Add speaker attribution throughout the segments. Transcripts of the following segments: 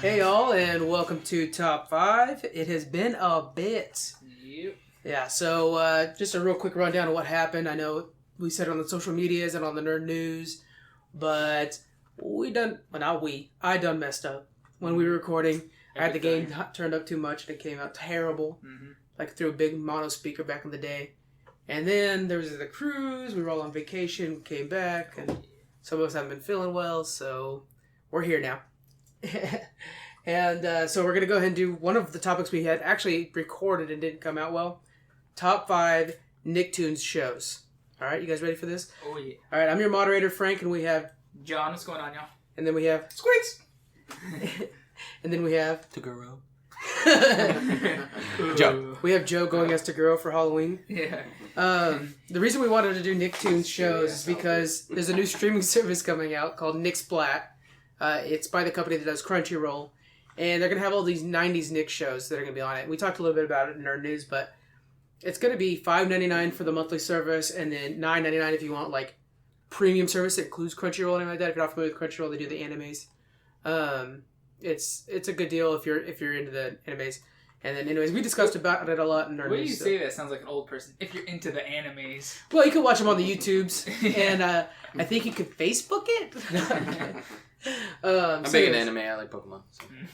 Speaker 1: Hey y'all, and welcome to Top 5. It has been a bit.
Speaker 2: Yep.
Speaker 1: Yeah, so just a real quick rundown of what happened. I know we said it on the social medias and on the Nerd News, but I done messed up. When we were recording, I had the game turned up too much and it came out terrible. Mm-hmm. Like through a big mono speaker back in the day. And then there was the cruise, we were all on vacation, came back, and some of us haven't been feeling well, so we're here now. And so we're going to go ahead and do one of the topics we had actually recorded and didn't come out well. Top 5 Nicktoons shows. All right, you guys ready for this?
Speaker 2: Oh, yeah.
Speaker 1: All right, I'm your moderator, Frank, and we have...
Speaker 2: John, what's going on, y'all?
Speaker 1: And then we have...
Speaker 3: Squeaks!
Speaker 1: And then we have...
Speaker 3: Taguro.
Speaker 1: Joe. We have Joe going as Taguro for Halloween.
Speaker 2: Yeah.
Speaker 1: The reason we wanted to do Nicktoons shows is because there's a new streaming service coming out called Nick Splat. It's by the company that does Crunchyroll. And they're going to have all these 90's Nick shows that are going to be on it. We talked a little bit about it in our news, but it's going to be $5.99 for the monthly service and then $9.99 if you want like premium service that includes Crunchyroll or anything like that. If you're not familiar with Crunchyroll, they do the animes. It's a good deal if you're into the animes. And then anyways, we discussed about it a lot in our news.
Speaker 2: What do you say that sounds like an old person? If you're into the animes.
Speaker 1: Well, you can watch them on the YouTubes. And I think you can Facebook it.
Speaker 3: I'm big into anime. I like Pokemon.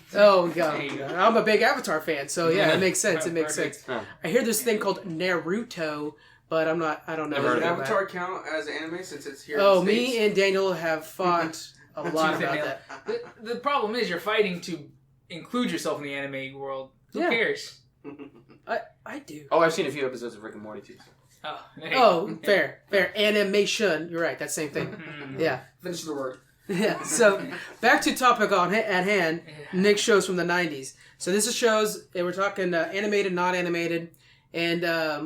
Speaker 3: So.
Speaker 1: Oh, God. I'm a big Avatar fan, so yeah, it makes sense. It makes sense.
Speaker 3: Huh.
Speaker 1: I hear this thing called Naruto, but I don't know.
Speaker 3: Never
Speaker 4: Does
Speaker 3: heard of
Speaker 4: Avatar count as anime since it's here?
Speaker 1: Oh,
Speaker 4: in the States?
Speaker 1: me and Daniel have fought a lot about that.
Speaker 2: The problem is you're fighting to include yourself in the anime world. Who cares?
Speaker 1: I do.
Speaker 3: Oh, I've seen a few episodes of Rick and Morty too.
Speaker 2: Oh, hey.
Speaker 1: Oh, fair. Animation. You're right. That's the same thing. Yeah.
Speaker 4: Finish the word.
Speaker 1: Yeah. So back to topic at hand. Nick shows from the 90's. So this is shows. And we're talking animated, not animated, and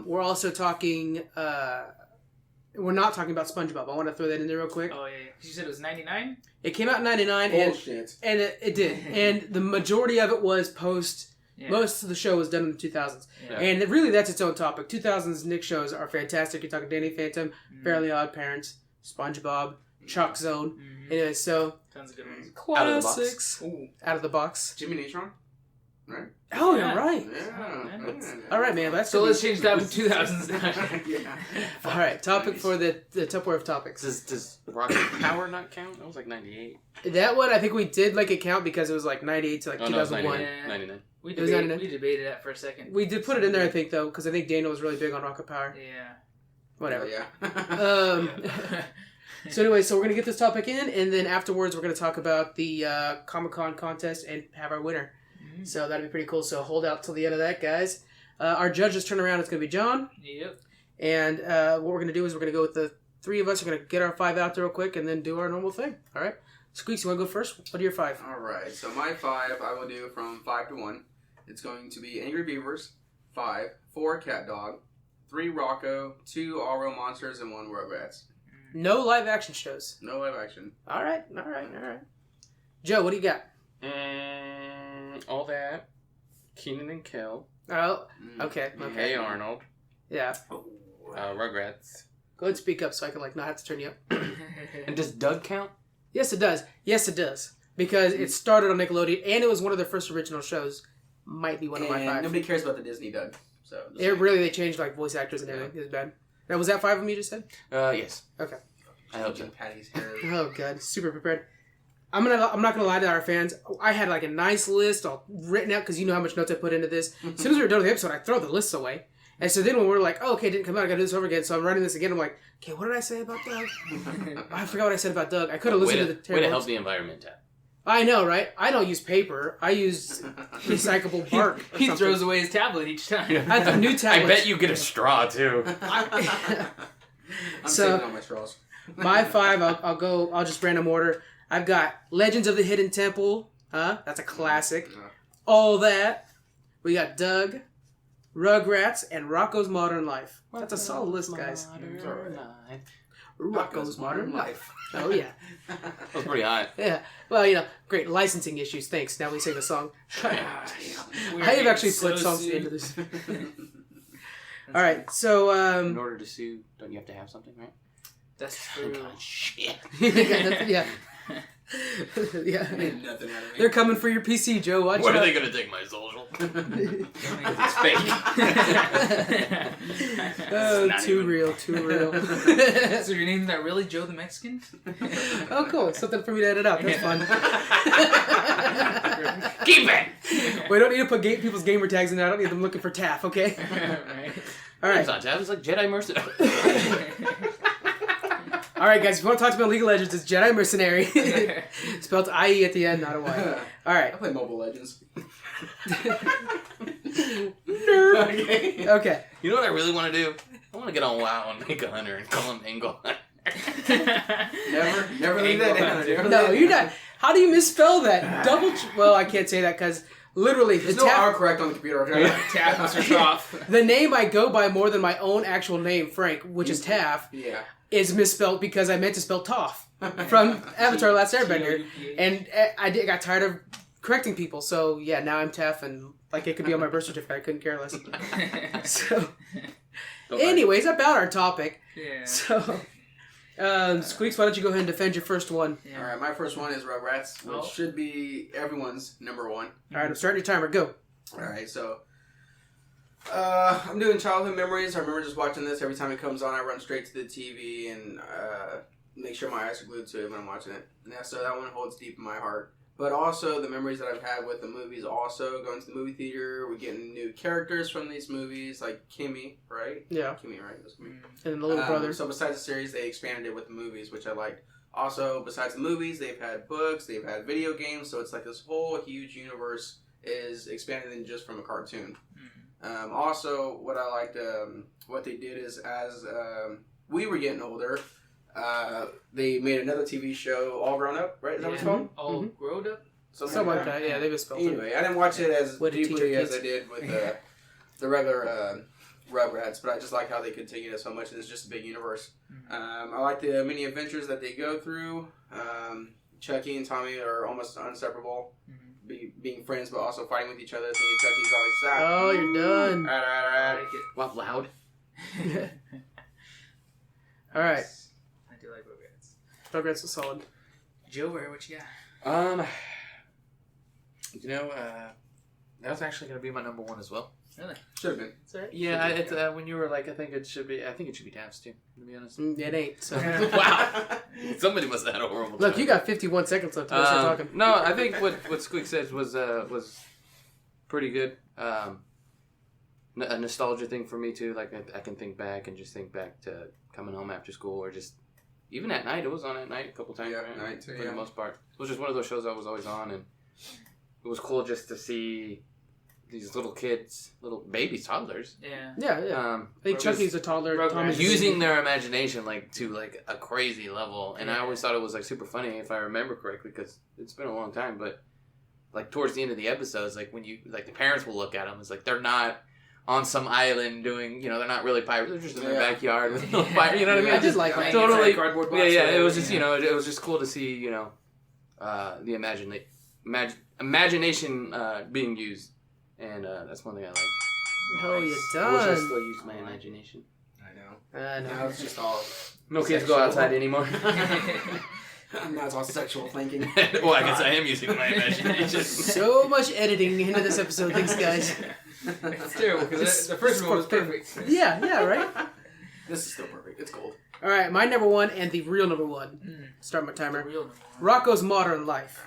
Speaker 1: we're also talking. We're not talking about SpongeBob. I want to throw that in there real quick.
Speaker 2: Oh, yeah. You said it was 99?
Speaker 1: It came out in 99.
Speaker 4: Bullshit.
Speaker 1: And it did. And the majority of it was post. Yeah. Most of the show was done in the 2000s. Yeah. And really, that's its own topic. 2000s Nick shows are fantastic. You're talking Danny Phantom, Fairly Odd Parents, SpongeBob, Chalk Zone. Mm-hmm. Anyway, so...
Speaker 2: Tons of good ones.
Speaker 1: Classics.
Speaker 2: Out of the box.
Speaker 1: Out of the box.
Speaker 4: Jimmy Neutron? Right?
Speaker 1: Oh, you're right.
Speaker 4: Yeah.
Speaker 1: All right, man.
Speaker 2: So let's change that to 2000s.
Speaker 4: Yeah.
Speaker 1: All right, topic for the Tupperware of topics.
Speaker 3: Does Rocket Power not count? That was like 98.
Speaker 1: That one, I think we did like it count because it was like 98 to like 2001.
Speaker 3: No, 99.
Speaker 2: We debated that for a second.
Speaker 1: We did put it in there, I think, though, because I think Daniel was really big on Rocket Power.
Speaker 2: Yeah.
Speaker 1: Whatever.
Speaker 4: Yeah.
Speaker 1: So anyway, so we're going to get this topic in, and then afterwards we're going to talk about the Comic-Con contest and have our winner. Mm-hmm. So that'll be pretty cool. So hold out till the end of that, guys. Our judges turn around. It's going to be John.
Speaker 2: Yep.
Speaker 1: And what we're going to do is we're going to go with the three of us. We're going to get our 5 out there real quick and then do our normal thing. All right? Squeaks, you want to go first? What are your 5?
Speaker 4: All right. So my 5, I will do from 5 to 1. It's going to be Angry Beavers, 5, 4 Cat Dog, 3 Rocko, 2 All Real Monsters, and 1 Rugrats.
Speaker 1: No live action shows.
Speaker 4: No live action.
Speaker 1: All right. Joe, what do you got?
Speaker 3: All that. Keenan and Kel.
Speaker 1: Oh, okay.
Speaker 3: Hey Arnold.
Speaker 1: Yeah.
Speaker 3: Rugrats.
Speaker 1: Go ahead and speak up so I can not have to turn you up.
Speaker 3: And does Doug count?
Speaker 1: Yes, it does. Because it started on Nickelodeon, and it was one of their first original shows. Might be one of my 5.
Speaker 4: Nobody cares about the Disney Doug. So
Speaker 1: they changed like voice actors and everything. It was bad. Now, was that 5 of them you just said?
Speaker 3: Yes.
Speaker 1: Okay.
Speaker 3: I hope so.
Speaker 4: Patty's hair.
Speaker 1: Oh god, super prepared. I'm not gonna lie to our fans. I had like a nice list all written out because you know how much notes I put into this. As soon as we were done with the episode, I throw the lists away. And so then when we're like, oh, okay, it didn't come out, I gotta do this over again. So I'm writing this again. I'm like, okay, what did I say about Doug? I forgot what I said about Doug. I could have listened to the
Speaker 3: way to help the environment, Tab.
Speaker 1: I know, right? I don't use paper. I use recyclable bark.
Speaker 2: He throws away his tablet each time.
Speaker 1: I have a new tablet.
Speaker 3: I bet you get a straw too.
Speaker 4: I'm saving all my straws.
Speaker 1: My 5, I'll just random order. I've got Legends of the Hidden Temple. That's a classic. All That. We got Doug, Rugrats, and Rocko's Modern Life. That's a solid list, guys. Rocko's Modern Life. Oh, yeah.
Speaker 3: That was pretty hot.
Speaker 1: Yeah. Well, great licensing issues. Thanks. Now we sing a song. I have actually put songs into this. All right. So,
Speaker 3: in order to sue, don't you have to have something, right?
Speaker 2: That's true.
Speaker 3: Shit.
Speaker 1: Yeah. Yeah.
Speaker 4: Ain't nothing out of me.
Speaker 1: They're coming for your PC, Joe. Watch
Speaker 3: What
Speaker 1: out.
Speaker 3: are they gonna take my social?
Speaker 2: It's fake.
Speaker 1: Oh,
Speaker 3: Not
Speaker 1: too
Speaker 3: even.
Speaker 1: real, too real.
Speaker 2: So your name's not really Joe the Mexican?
Speaker 1: Oh, cool. Something for me to edit out. That's fun.
Speaker 3: Keep it.
Speaker 1: We don't need to put people's gamer tags in there. I don't need them looking for TAF, okay?
Speaker 2: Right.
Speaker 1: All right.
Speaker 3: It's not Tab. It's like Jedi Mercenary.
Speaker 1: All right, guys. If you want to talk to me on League of Legends, it's Jedi Mercenary. Spelled IE at the end, not a Y. All right.
Speaker 4: I play Mobile Legends.
Speaker 1: Nerd. Okay.
Speaker 3: You know what I really want to do? I want to get on WoW and make a hunter and call him Angle Hunter.
Speaker 4: Never leave that down.
Speaker 1: No, you're not. How do you misspell that? Well, I can't say that because literally
Speaker 4: There's no autocorrect on the computer. Okay?
Speaker 2: Tap Mr. Off.
Speaker 1: the name I go by more than my own actual name, Frank, which is Taff,
Speaker 4: Yeah.
Speaker 1: is misspelled because I meant to spell Toph from Avatar: Last Airbender, and I got tired of correcting people. So yeah, now I'm Taff, and like it could be on my birth certificate. I couldn't care less. So, anyways, about our topic.
Speaker 2: Yeah.
Speaker 1: So, Squeaks, why don't you go ahead and defend your first one?
Speaker 2: Yeah.
Speaker 4: All right, my first one is Rugrats, which
Speaker 2: Oh.
Speaker 4: should be everyone's number one.
Speaker 1: All right, I'm starting your timer. Go.
Speaker 4: All right, so I'm doing childhood memories. I remember just watching this every time it comes on. I run straight to the TV and make sure my eyes are glued to it when I'm watching it. And so that one holds deep in my heart. But also the memories that I've had with the movies. Also going to the movie theater, we're getting new characters from these movies, like Kimmy, right?
Speaker 1: Yeah.
Speaker 4: Kimmy, right? That's Kimmy.
Speaker 1: And then the little brother.
Speaker 4: So besides the series, they expanded it with the movies, which I liked. Also, besides the movies, they've had books, they've had video games, so it's like this whole huge universe is expanded than just from a cartoon. Also, what I liked, what they did is as we were getting older, they made another TV show, All Grown Up, right? Is that what it's called?
Speaker 2: All grown up?
Speaker 1: Something like that. Yeah, they misspelled it.
Speaker 4: Anyway, I didn't watch it as
Speaker 1: Way to teach
Speaker 4: deeply
Speaker 1: your
Speaker 4: as
Speaker 1: kids.
Speaker 4: I did with the regular Rugrats, but I just like how they continued it so much, and it's just a big universe. I like the mini adventures that they go through. Chucky and Tommy are almost inseparable, being friends, but also fighting with each other, thinking Chucky's always sad.
Speaker 1: Oh, you're done.
Speaker 4: All
Speaker 2: I
Speaker 4: right.
Speaker 2: like it.
Speaker 3: Wow, loud.
Speaker 1: All right.
Speaker 2: I do like Rugrats.
Speaker 1: Rugrats is solid.
Speaker 2: Joe, what you got?
Speaker 3: That was actually going to be my number one as well.
Speaker 2: Really?
Speaker 4: Should have been.
Speaker 1: Is that
Speaker 3: Yeah, it's when you were like, I think it should be Tabs too, to be honest.
Speaker 1: It ain't. So.
Speaker 3: Wow. Somebody must have had a horrible
Speaker 1: Look,
Speaker 3: time.
Speaker 1: you got 51 seconds left to start talking.
Speaker 3: No, I think what Squeak said was pretty good. A nostalgia thing for me too. Like I can think back and just think back to coming home after school or just even at night. It was on at night a couple times.
Speaker 4: Yeah,
Speaker 3: right?
Speaker 4: night too,
Speaker 3: For
Speaker 4: yeah.
Speaker 3: the most part, it was just one of those shows I was always on, and it was cool just to see these little kids, little babies, toddlers.
Speaker 2: Yeah.
Speaker 1: Yeah. I think Chucky's a toddler.
Speaker 2: Rugrats.
Speaker 1: Tommy's a
Speaker 3: Using
Speaker 1: baby.
Speaker 3: their imagination like to like a crazy level, and I always thought it was like super funny if I remember correctly because it's been a long time. But like towards the end of the episodes, like when you like the parents will look at them, it's like they're not on some island doing, they're not really pirates. They're just in their backyard with a little fire. You know what I mean?
Speaker 1: I just like
Speaker 2: Playing
Speaker 1: that.
Speaker 3: Totally.
Speaker 2: inside a cardboard box.
Speaker 3: Yeah. It was just
Speaker 2: Yeah.
Speaker 3: it was just cool to see the imagination being used, and that's one thing I like.
Speaker 1: Oh, you
Speaker 3: I wish I
Speaker 1: done.
Speaker 3: still used my imagination.
Speaker 4: I know.
Speaker 1: No.
Speaker 4: Now it's just all.
Speaker 3: No kids go
Speaker 4: Sexual.
Speaker 3: outside anymore.
Speaker 4: Now it's all sexual thinking.
Speaker 3: Well, I guess I am using my imagination.
Speaker 1: So much editing into this episode. Thanks, guys.
Speaker 2: It's terrible because the first one was perfect.
Speaker 1: Yeah, right?
Speaker 4: This is still perfect. It's gold.
Speaker 1: All right, my number one and the real number one. Start my timer.
Speaker 2: The real number one.
Speaker 1: Rocko's Modern Life.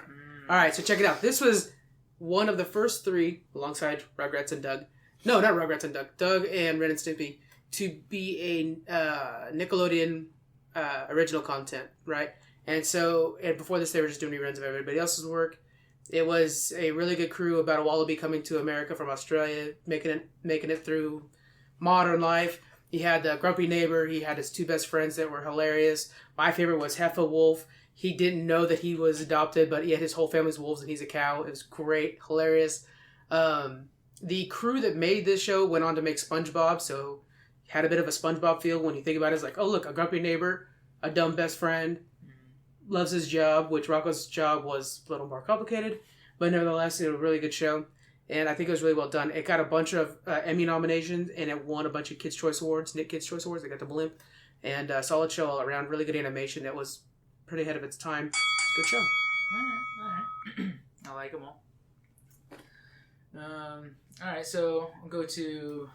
Speaker 1: All right, so check it out. This was one of the first three, alongside Rugrats and Doug. No, not Rugrats and Doug. Doug and Ren and Stimpy, to be a Nickelodeon original content, right? And so, before this, they were just doing reruns of everybody else's work. It was a really good crew about a wallaby coming to America from Australia, making it through modern life. He had the grumpy neighbor. He had his two best friends that were hilarious. My favorite was Heffa Wolf. He didn't know that he was adopted, but he had his whole family's wolves and he's a cow. It was great, hilarious. The crew that made this show went on to make SpongeBob, so had a bit of a SpongeBob feel when you think about it. It's like, oh, look, a grumpy neighbor, a dumb best friend, loves his job, which Rocko's job was a little more complicated, but nevertheless, it was a really good show. And I think it was really well done. It got a bunch of Emmy nominations, and it won a bunch of Kids' Choice Awards, Nick Kids' Choice Awards. They got the blimp. And solid show all around. Really good animation. That was pretty ahead of its time. Good show.
Speaker 2: Alright. I like them all. Alright, so I'll go to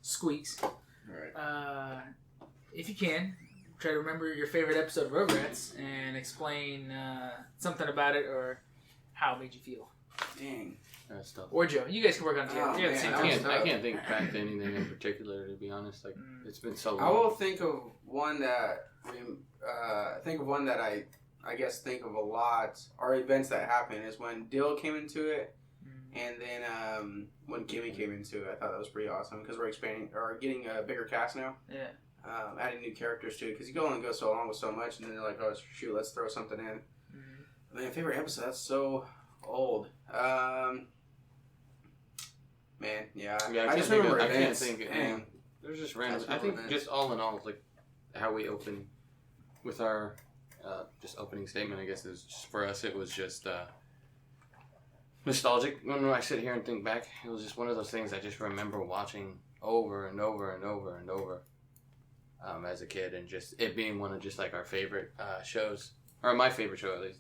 Speaker 2: Squeaks.
Speaker 4: Alright.
Speaker 2: If you can, try to remember your favorite episode of Rugrats and explain something about it or how it made you feel.
Speaker 4: Dang.
Speaker 3: That's tough.
Speaker 2: Or Joe. You guys can work on it together.
Speaker 4: Oh,
Speaker 2: You have the
Speaker 4: man,
Speaker 2: same
Speaker 3: I
Speaker 2: time.
Speaker 3: can't think back to anything in particular, to be honest. Like, it's been so long.
Speaker 4: I will think of one that I guess think of a lot, or events that happened, is when Dill came into it, and then when Gimme came into it. I thought that was pretty awesome because we're expanding or getting a bigger cast now.
Speaker 2: Yeah.
Speaker 4: Adding new characters too, because you can only go so long with so much, and then they're like, oh shoot, let's throw something in. Man, favorite episode? That's so old. Man, yeah. I just remember events.
Speaker 3: I can't think.
Speaker 4: Dang.
Speaker 3: There's just random. I think just all in all, like how we open with our just opening statement. I guess is just, for us, it was just nostalgic. When I sit here and think back, it was just one of those things I just remember watching over and over and over and over as a kid, and just it being one of just like our favorite shows, or my favorite show at least,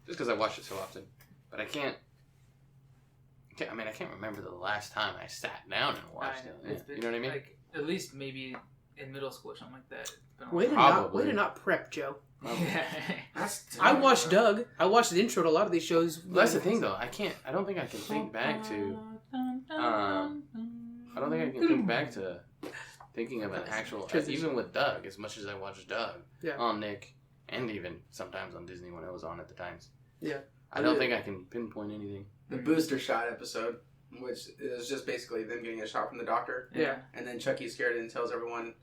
Speaker 3: just because I watched it so often. But I can't remember the last time I sat down and watched it. Yeah. You know what I mean?
Speaker 2: Like, at least maybe in middle school or something like that. It's been a
Speaker 1: Way
Speaker 2: while.
Speaker 1: to not prep, Joe.
Speaker 2: Yeah.
Speaker 1: I watched Doug. I watched the intro to a lot of these shows.
Speaker 3: Well, that's the thing, though. I don't think I can think back to. I don't think I can think back to thinking of an actual. Even with Doug, as much as I watched Doug on Nick, and even sometimes on Disney when it was on at the times.
Speaker 1: Yeah.
Speaker 3: I don't think I can pinpoint anything.
Speaker 4: The booster shot episode, which is just basically them getting a shot from the doctor.
Speaker 1: Yeah.
Speaker 4: And then Chucky's scared and tells everyone,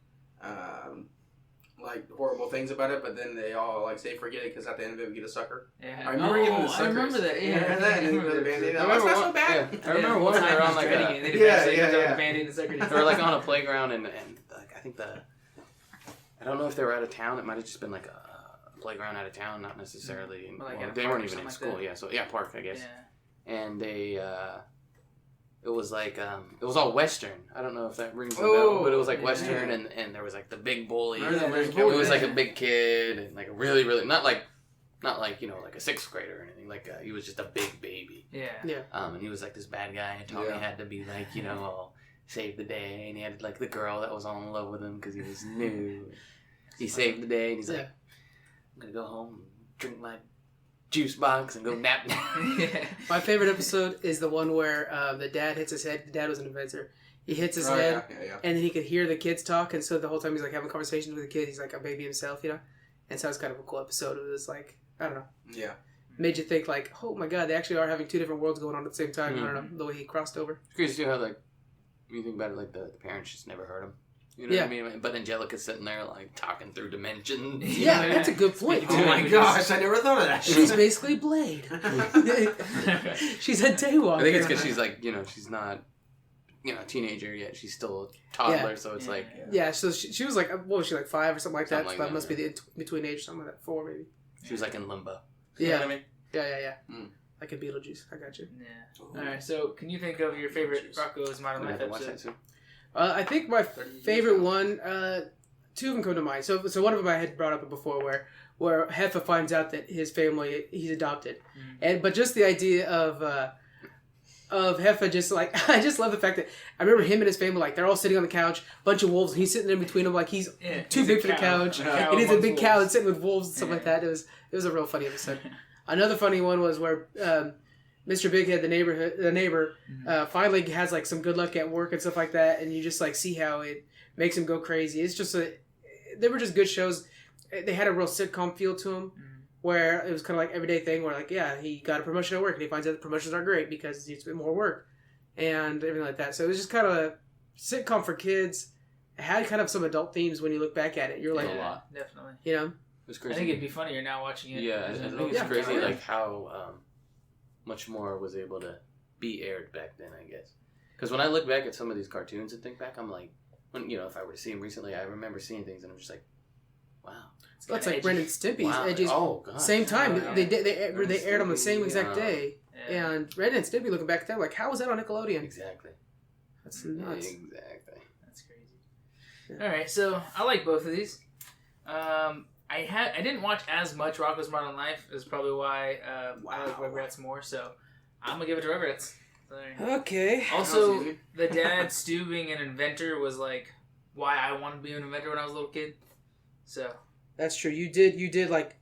Speaker 4: like, horrible things about it, but then they all, like, say forget it because at the end of it we get a sucker.
Speaker 2: Yeah.
Speaker 4: I remember getting the
Speaker 2: I
Speaker 4: suckers.
Speaker 2: remember that. Yeah.
Speaker 4: Remember that? And then the Band-Aid.
Speaker 3: I
Speaker 4: That's
Speaker 3: remember
Speaker 4: not
Speaker 3: one-
Speaker 4: so bad.
Speaker 3: yeah. I remember one
Speaker 2: time
Speaker 3: they're on
Speaker 2: he's
Speaker 3: like
Speaker 2: dreading
Speaker 3: a,
Speaker 2: it. They
Speaker 4: Yeah.
Speaker 2: the Band-Aid and the sucker.
Speaker 3: they were like on a playground and like I think I don't know if they were out of town. It might have just been like a playground out of town, not necessarily.
Speaker 2: Like at a
Speaker 3: they
Speaker 2: park
Speaker 3: weren't
Speaker 2: or
Speaker 3: even in
Speaker 2: something like
Speaker 3: school.
Speaker 2: that.
Speaker 3: Yeah, so park I guess.
Speaker 2: Yeah.
Speaker 3: And they it was like it was all Western. I don't know if that rings a bell,
Speaker 4: Oh,
Speaker 3: but it was like
Speaker 2: yeah.
Speaker 3: Western, and there was like the big bully.
Speaker 4: Remember the big
Speaker 3: It
Speaker 4: bully?
Speaker 3: was like a big kid and like a really not like you know like a sixth grader or anything. Like he was just a big baby.
Speaker 2: Yeah.
Speaker 1: Yeah.
Speaker 3: And he was like this bad guy, and Tommy had to be like you know all save the day, and he had like the girl that was all in love with him because he was new. He saved the day, and he's like, I'm gonna go home and drink my juice box and go nap.
Speaker 1: My favorite episode is the one where the dad hits his head. The dad was an inventor. He hits his head, and then he could hear the kids talk, and so the whole time he's like having conversations with the kids. He's like a baby himself, you know. And so it's kind of a cool episode. It was like I don't know.
Speaker 4: Yeah.
Speaker 1: Made you think like, oh my god, they actually are having two different worlds going on at the same time. I don't know the way he crossed over.
Speaker 3: It's crazy too how like when you think about it, like the parents just never heard him. You know what I mean? But Angelica's sitting there like talking through dimensions.
Speaker 1: Yeah, that's a good point.
Speaker 4: Oh my gosh, I never thought of that.
Speaker 1: She's basically Blade. She's a daywalker.
Speaker 3: I think it's because she's like, you know, she's not, you know, a teenager yet. She's still a toddler, so it's like.
Speaker 1: Yeah, so she was like, what was she, like 5 or something like that?
Speaker 3: Something like
Speaker 1: That
Speaker 3: that,
Speaker 1: must be the between age, something like that, 4 maybe.
Speaker 3: She was like in limbo.
Speaker 1: Yeah.
Speaker 3: You know what I mean?
Speaker 1: Yeah.
Speaker 4: Mm.
Speaker 1: Like a Beetlejuice. I got you.
Speaker 2: Yeah. Alright, so can you think of your favorite Rocko's Modern
Speaker 3: I'm gonna
Speaker 2: Life
Speaker 3: have to watch that
Speaker 2: episode?
Speaker 3: soon.
Speaker 1: I think my favorite one, 2 of them come to mind. So one of them I had brought up before where Heffa finds out that his family, he's adopted. But just the idea of Heffa just like, I just love the fact that I remember him and his family, like they're all sitting on the couch, bunch of wolves, and he's sitting in between them like he's too big for the couch. And he's a big cow and sitting with wolves and stuff like that. It was a real funny episode. Another funny one was where Mr. Bighead, the neighbor, finally has like some good luck at work and stuff like that, and you just like see how it makes him go crazy. It's just they were just good shows. They had a real sitcom feel to them, where it was kind of like everyday thing. Where like, yeah, he got a promotion at work, and he finds out the promotions are great because it's been more work, and everything like that. So it was just kind of a sitcom for kids. It had kind of some adult themes when you look back at it. You're like,
Speaker 3: a lot,
Speaker 2: definitely.
Speaker 1: You know,
Speaker 3: it was crazy.
Speaker 2: I think it'd be funnier now watching it.
Speaker 3: Yeah, I think it's crazy like how much more was able to be aired back then, I guess. Because when I look back at some of these cartoons and think back, I'm like, when you know, if I were to see them recently, I remember seeing things and I'm just like, wow.
Speaker 1: That's like Ren and Stimpy's.
Speaker 3: Wow.
Speaker 1: Edges.
Speaker 3: Oh god.
Speaker 1: Same time.
Speaker 4: Yeah.
Speaker 1: They aired on the same exact day.
Speaker 2: Yeah.
Speaker 1: And Ren and Stimpy looking back at that, like, how was that on Nickelodeon?
Speaker 3: Exactly.
Speaker 1: That's nuts.
Speaker 3: Exactly.
Speaker 2: That's crazy. Alright, so I like both of these. I didn't watch as much Rocko's Modern Life. Is probably why I like Rugrats more. So I'm gonna give it to Rugrats. Sorry.
Speaker 1: Okay.
Speaker 2: Also, the dad Stu being an inventor was like why I wanted to be an inventor when I was a little kid. So
Speaker 1: That's true. You did like